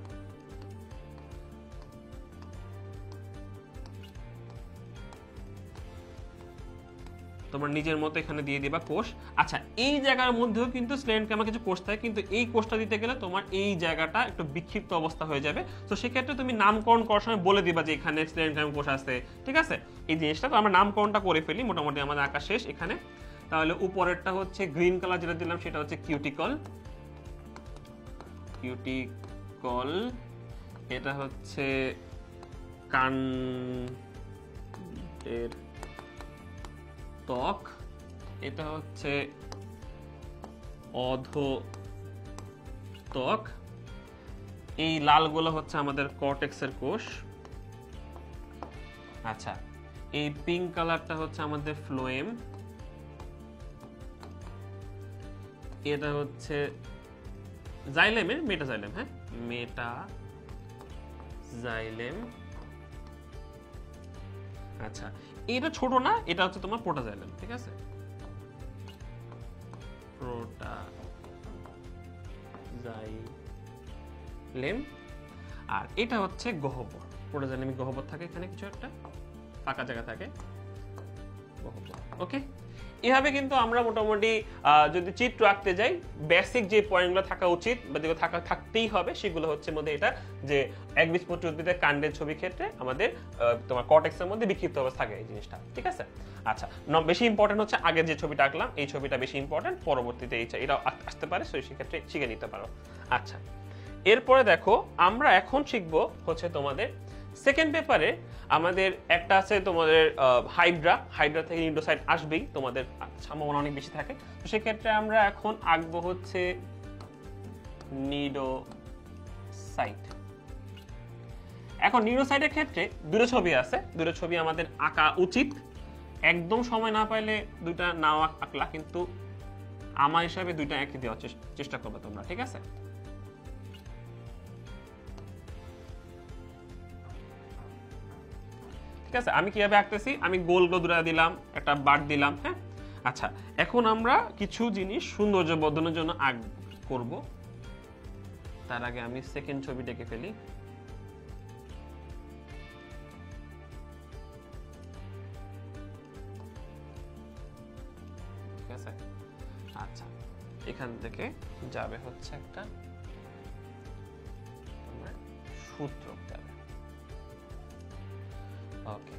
তোমরা নিজের মতো এখানে দিয়ে দিবা কোষ। আচ্ছা, এই জায়গার মধ্যেও কিন্তু স্ক্লেরেনকাইমা কিছু কোষ থাকে, কিন্তু এই কোষটা দিতে গেলে তোমার এই জায়গাটা একটু বিক্ষিপ্ত অবস্থা হয়ে যাবে। তো সেক্ষেত্রে তুমি নামকরণ করার সময় বলে দিবা যে এখানে স্ক্লেরেনকাইমা কোষ আছে, ঠিক আছে। এই জিনিসটা তো আমরা নামকরণটা করে ফেলি, মোটামুটি আমাদের আঁকা শেষ এখানে। তাহলে উপরেরটা হচ্ছে গ্রিন কালার যেটা দিলাম, সেটা হচ্ছে কিউটিকল, কিউটিকল। এটা হচ্ছে কাণ্ডের ত্বক, এটা হচ্ছে অধোত্বক। এই লালগুলো হচ্ছে আমাদের কর্টেক্সের কোষ। আচ্ছা, এই পিঙ্ক কালারটা হচ্ছে আমাদের ফ্লোয়েম, এটা হচ্ছে জাইলেমের মেটাজাইলেম, হ্যাঁ, মেটাজাইলেম। আচ্ছা, এটা ছোট না, এটা হচ্ছে তোমার প্রোটাজাইলেম, ঠিক আছে, প্রোটাজাইলেম। আর এটা হচ্ছে গহ্বর, প্রোটাজাইলেমিক গহ্বর থাকে, এখানে কিছু একটা ফাঁকা জায়গা থাকে, গহ্বর, ওকে। এভাবে কিন্তু আমরা মোটামুটি যদি চিত্র আঁকতে যাই বেসিক যে পয়েন্টগুলো থাকা উচিত বা যেগুলো থাকতেই হবে সেগুলো হচ্ছে মধ্যে এটা যে একবীজপত্রী উদ্ভিদের কাণ্ডের ছবি ক্ষেত্রে আমাদের তোমার কর্টেক্সের মধ্যে বিক্ষিপ্ত অবস্থা থাকে এই জিনিসটা, ঠিক আছে? আচ্ছা, বেশি ইম্পর্টেন্ট হচ্ছে আগে যে ছবিটা আঁকলাম এই ছবিটা বেশি ইম্পর্টেন্ট, পরবর্তীতে এটা আসতে পারে, সেই ক্ষেত্রে শিখে নিতে পারো। আচ্ছা, এরপরে দেখো আমরা এখন শিখবো হচ্ছে তোমাদের সেকেন্ড পেপারে আমাদের একটা আছে তোমাদের হাইড্রা থেকে নিউরোসাইট আসবেই, তোমাদের সম্ভাবনা অনেক বেশি থাকে। তো সেক্ষেত্রে আমরা এখন আঁকবো হচ্ছে নিউরোসাইট। এখন নিউরোসাইটের ক্ষেত্রে দুটো ছবি আছে, দুটো ছবি আমাদের আঁকা উচিত। একদম সময় না পাইলে দুইটা নাও আঁকলা, কিন্তু আমার হিসাবে দুইটা একই দেওয়ার চেষ্টা করবে তোমরা, ঠিক আছে? ঠিক আছে, আমি কিভাবে আঁকতেছি, আমি গোল দুটা দিলাম, একটা বাট দিলাম, হ্যাঁ। আচ্ছা, এখন আমরা কিছু জিনিস সৌন্দর্য বর্ধনের জন্য করব। তার আগে আমি সেকেন্ড ছবি ডেকে ফেলি। ঠিক আছে, আচ্ছা, এখান থেকে যাবে হচ্ছে একটা সূত্র যাবে। ওকে,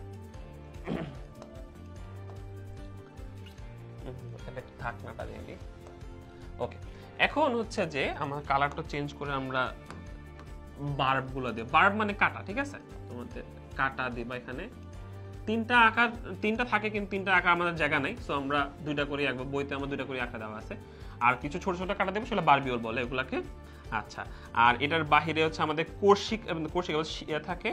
ঢাকনাটা দিয়ে দিই। ওকে, এখন হচ্ছে যে আমার কালারটা চেঞ্জ করে আমরা বার্ব গুলো দিই। বার্ব মানে কাটা, ঠিক আছে? তোমাদের কাটা দিবা। এখানে তিনটা থাকে, কিন্তু তিনটা আঁকা আমাদের জায়গা নাই, সো আমরা দুইটা করে আঁকবো। বইতে আমার দুইটা করে আঁকা দেওয়া আছে, আর কিছু ছোট ছোট কাটা দেবো, সেটা বারবিউল বলে এগুলাকে। আচ্ছা, আর এটার বাহিরে হচ্ছে আমাদের কৌশিক থাকে,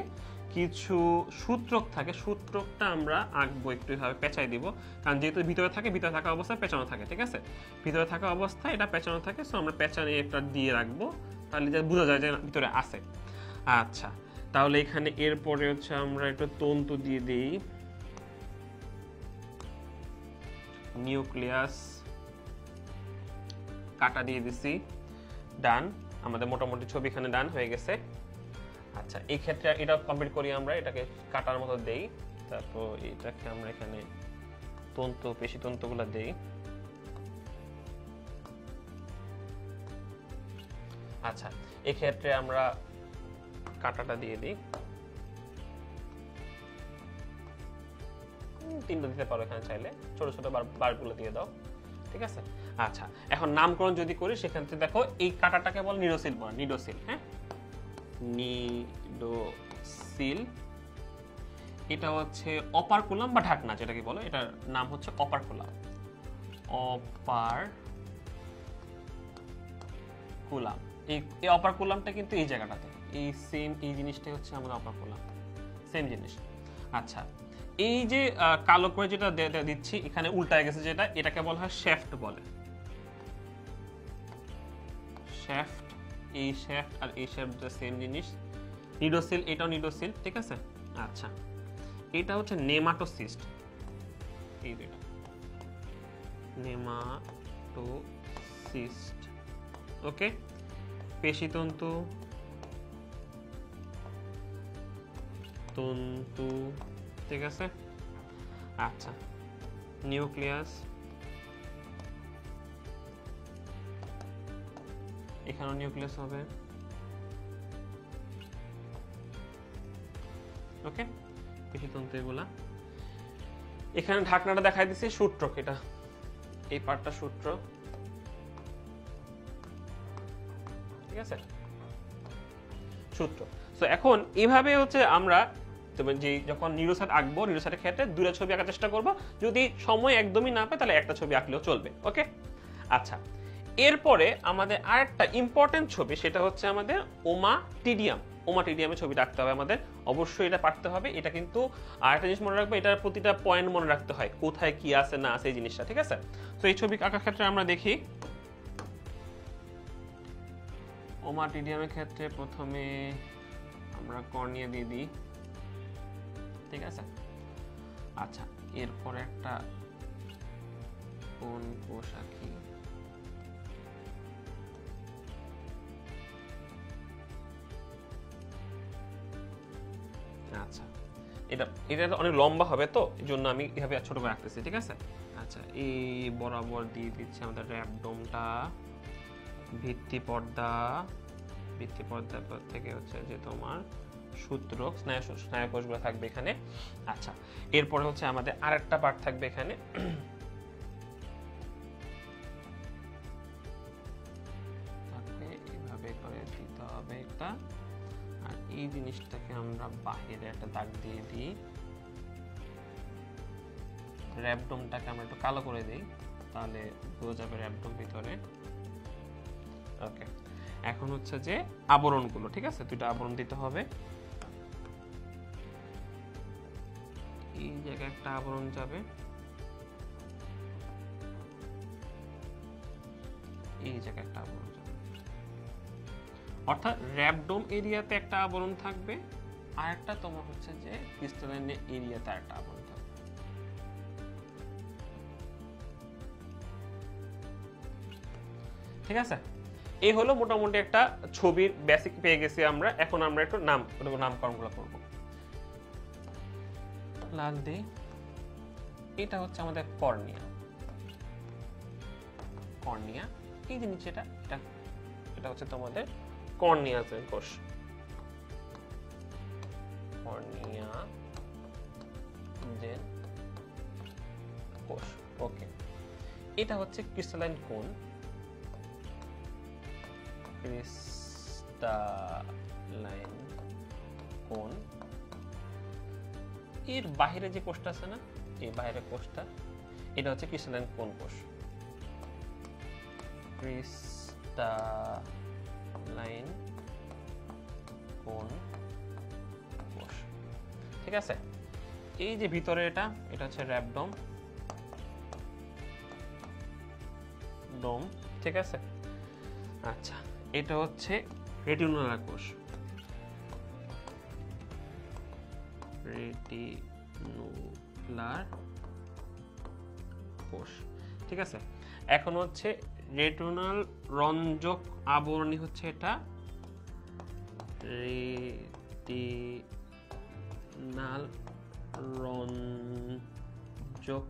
কিছু সূত্রক থাকে। সূত্রকটা আমরা আঁকবো একটু এভাবে পেঁচাই দিব, কারণ যেহেতু ভিতরে থাকা অবস্থায় পেঁচানো থাকে, ঠিক আছে? ভিতরে থাকা অবস্থায় এটা পেঁচানো থাকে, সো আমরা পেঁচানো একটা দিয়ে রাখবো, তাহলে বোঝা যায় যে ভিতরে আছে। আচ্ছা, তাহলে এখানে এরপরে হচ্ছে আমরা একটু তন্তু দিয়ে দিই, নিউক্লিয়াস কাটা দিয়ে দিছি, ডান। আমাদের মোটামুটি ছবি এখানে ডান হয়ে গেছে। আচ্ছা, এই ক্ষেত্রে এটা কমপ্লিট করি, আমরা এটাকে কাটার মতো দেই, তারপর এটাকে আমরা এখানে পেশি তন্তুগুলো দেই। আচ্ছা, এই ক্ষেত্রে আমরা কাটাটা দিয়ে দিই, তিনটা দিতে পারো এখানে চাইলে, ছোট ছোট বারগুলো দিয়ে দাও, ঠিক আছে? আচ্ছা, এখন নামকরণ যদি করি, সেখান থেকে দেখো এই কাটাটাকে বল নিডোসিল বল, নিডোসিল, হ্যাঁ, নিডোসিল। এটা হচ্ছে অপারকুলাম বা ঢাকনা যেটাকে বলো, এটার নাম হচ্ছে অপারকুলাম। এই অপারকুলামটা কিন্তু এই জায়গাটাতে, এই জিনিসটাই হচ্ছে আমাদের অপারকুলাম, সেম জিনিস। আচ্ছা, এই যে কালো করে যেটা দিচ্ছি এখানে উল্টায় গেছে, যেটা এটাকে বলা হয় শ্যাফট বলে। শ্যাফট, এই শ্যাফট আর এই শ্যাফট সেম জিনিস। নিডোসিল, এটাও নিডোসিল, ঠিক আছে? আচ্ছা, এটা হচ্ছে নেমাটোসিস্ট, এই যেটা নেমাটোসিস্ট। ওকে, পেশিতন্তু, ঠিক আছে? আচ্ছা, নিউক্লিয়াস, এখানেও নিউক্লিয়াস হবে। ওকে, পেশিতন্তু এগুলা। এখানে ঢাকনাটা দেখাই দিচ্ছি, সূত্রক, এটা এই পার্টটা সূত্র, ঠিক আছে? সূত্র। সো এখন এইভাবে হচ্ছে আমরা যখন নিউরোসাইট আঁকবো, নিউরোসাইটের ক্ষেত্রে দুটো ছবি আঁকার চেষ্টা করবো। যদি সময় একদমই না পায় তাহলে একটা ছবি আঁকলেও চলবে। ওকে, আচ্ছা, এরপরে আমাদের আরেকটা ইম্পর্টেন্ট ছবি, সেটা হচ্ছে আমাদের ওমাটিডিয়ামের ছবিটা আঁকতে হবে আমাদের। অবশ্যই এটা পারতে হবে। এটা কিন্তু আরেকটা জিনিস মনে রাখবো, এটার প্রতিটা পয়েন্ট মনে রাখতে হয়, কোথায় কি আছে না আছে এই জিনিসটা, ঠিক আছে? তো এই ছবি আঁকার ক্ষেত্রে আমরা দেখি, ওমাটিডিয়ামের ক্ষেত্রে প্রথমে আমরা কর্নিয়া দিয়ে দিই, ঠিক আছে? আচ্ছা, এরপরে একটা কোন কোষ আঁকি, আচ্ছা, এটা অনেক লম্বা হবে, তো এই জন্য আমি এভাবে ছোট করে আঁকতেছি, ঠিক আছে? আচ্ছা, আচ্ছা, এই বরাবর দিয়ে দিচ্ছে আমাদের র্যাবডোমটা, ভিত্তি পর্দা থেকে হচ্ছে যে তোমার সূত্র স্নায়ুকোষগুলো থাকবে এখানে। আচ্ছা, এরপরে হচ্ছে আমাদের আরেকটা পার্ট থাকবে এখানে, এইভাবে করে দিতে হবে একটা। আর এই জিনিসটাকে আমরা বাহিরে একটা দাগ দিয়ে দিই, র্যাবডোমটাকে আমরা একটু কালো করে দিই, তাহলে বোঝা যাবে র্যাবডোম ভিতরে। ওকে, এখন হচ্ছে যে আবরণগুলো, ঠিক আছে, দুটো আবরণ দিতে হবে। এই জায়গায় একটা আবরণ যাবে, এই জায়গায় একটা আবরণ যাবে, অর্থাৎ র্যাবডোম এরিয়াতে একটা আবরণ থাকবে, আর একটা তোমার হচ্ছে যে ক্রিস্টালাইন এরিয়াতে একটা আবরণ থাকবে। ঠিক আছে, এই হলো মোটামুটি একটা ছবির বেসিক পেয়ে গেছি আমরা। এখন আমরা একটু নামকরণগুলো করব। লাল দিই, এটা হচ্ছে আমাদের কর্নিয়া। এই যে নিচে এটা হচ্ছে তোমাদের কর্নিয়া কোষ, কর্নিয়া কোষ। ওকে, এটা হচ্ছে ক্রিস্টালাইন কোন, ক্রিস্টালাইন কোন। এর বাইরে যে কোষটা আছে না, এই বাইরের কোষটা, এটা হচ্ছে ক্রিস্টালাইন কোন কোষ, ক্রিস্টালাইন কোন কোষ। ঠিক আছে, এই যে ভিতরে এটা হচ্ছে র্যাবডোম, ঠিক আছে। আচ্ছা, এটা হচ্ছে রেটিনুলার কোষ, ঠিক আছে। এখন হচ্ছে রেটিনাল রঞ্জক আবরণী হচ্ছে এটা, রেটিনাল রঞ্জক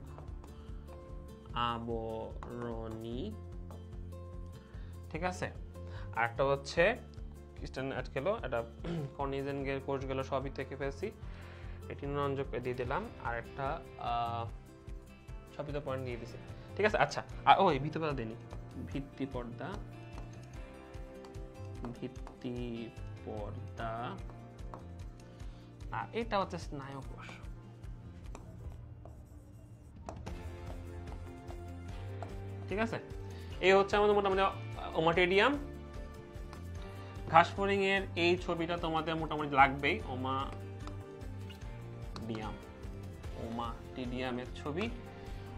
আবরণী, ঠিক আছে। আরেকটা হচ্ছে এটা কর্নিজেনের কোষগুলো সবই থেকে ফেলছি, রেটিনাল রঞ্জক দিয়ে দিলাম, আর একটা সবই তো পয়েন্ট দিয়ে দিছি, ঠিক আছে। আচ্ছা, আর ওই ভিত্তি পর্দা দেনি, ভিত্তি পর্দা, আর এটা হচ্ছে স্নায়ু কোষ। ঠিক আছে, এই হচ্ছে আমাদের মোটামুটি ওমাটেডিয়াম। ঘাসফড়িং এর এই ছবিটা তোমাদের মোটামুটি লাগবেই,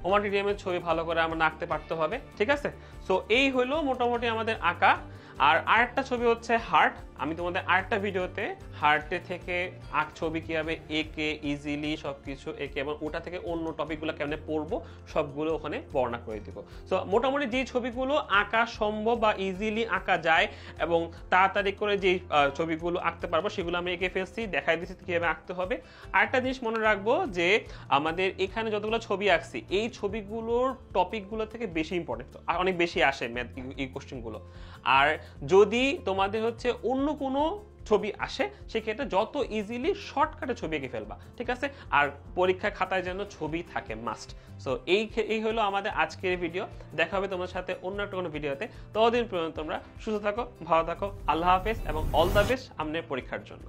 ওমাটিডিয়ামের ছবি ভালো করে আমরা আঁকতে পারতে হবে, ঠিক আছে। সো এই হলো মোটামুটি আমাদের আঁকা। আর আরেকটা ছবি হচ্ছে হার্ট। আমি তোমাদের আরেকটা ভিডিওতে হার্টে থেকে ছবি কিভাবে এঁকে ইজিলি সবকিছু এঁকে এবং ওটা থেকে অন্য টপিকগুলো কেমনে পড়বো সবগুলো ওখানে বর্ণনা করে দিব। সো মোটামুটি যে ছবিগুলো আঁকা সম্ভব বা ইজিলি আঁকা যায় এবং তাড়াতাড়ি করে যে ছবিগুলো আঁকতে পারবো সেগুলো আমি এঁকে ফেলছি, দেখাই দিচ্ছি কিভাবে আঁকতে হবে। আরেকটা জিনিস মনে রাখবো যে আমাদের এখানে যতগুলো ছবি আঁকছি এই ছবিগুলোর টপিকগুলো থেকে বেশি ইম্পর্টেন্ট, অনেক বেশি আসে ম্যাথ এই কোশ্চেনগুলো। আর যদি তোমাদের হচ্ছে অন্য কোনো ছবি আসে সেক্ষেত্রে যত ইজিলি শর্টকাটে ছবি এঁকে ফেলবা, ঠিক আছে। আর পরীক্ষা খাতায় যেন ছবি থাকে মাস্ট। সো এই হলো আমাদের আজকের ভিডিও। দেখা হবে তোমার সাথে অন্য একটা কোনো ভিডিওতে। ততদিন পর্যন্ত তোমরা সুস্থ থাকো, ভালো থাকো, আল্লাহ হাফেজ এবং অল দ্য বেস্ট আপনার পরীক্ষার জন্য।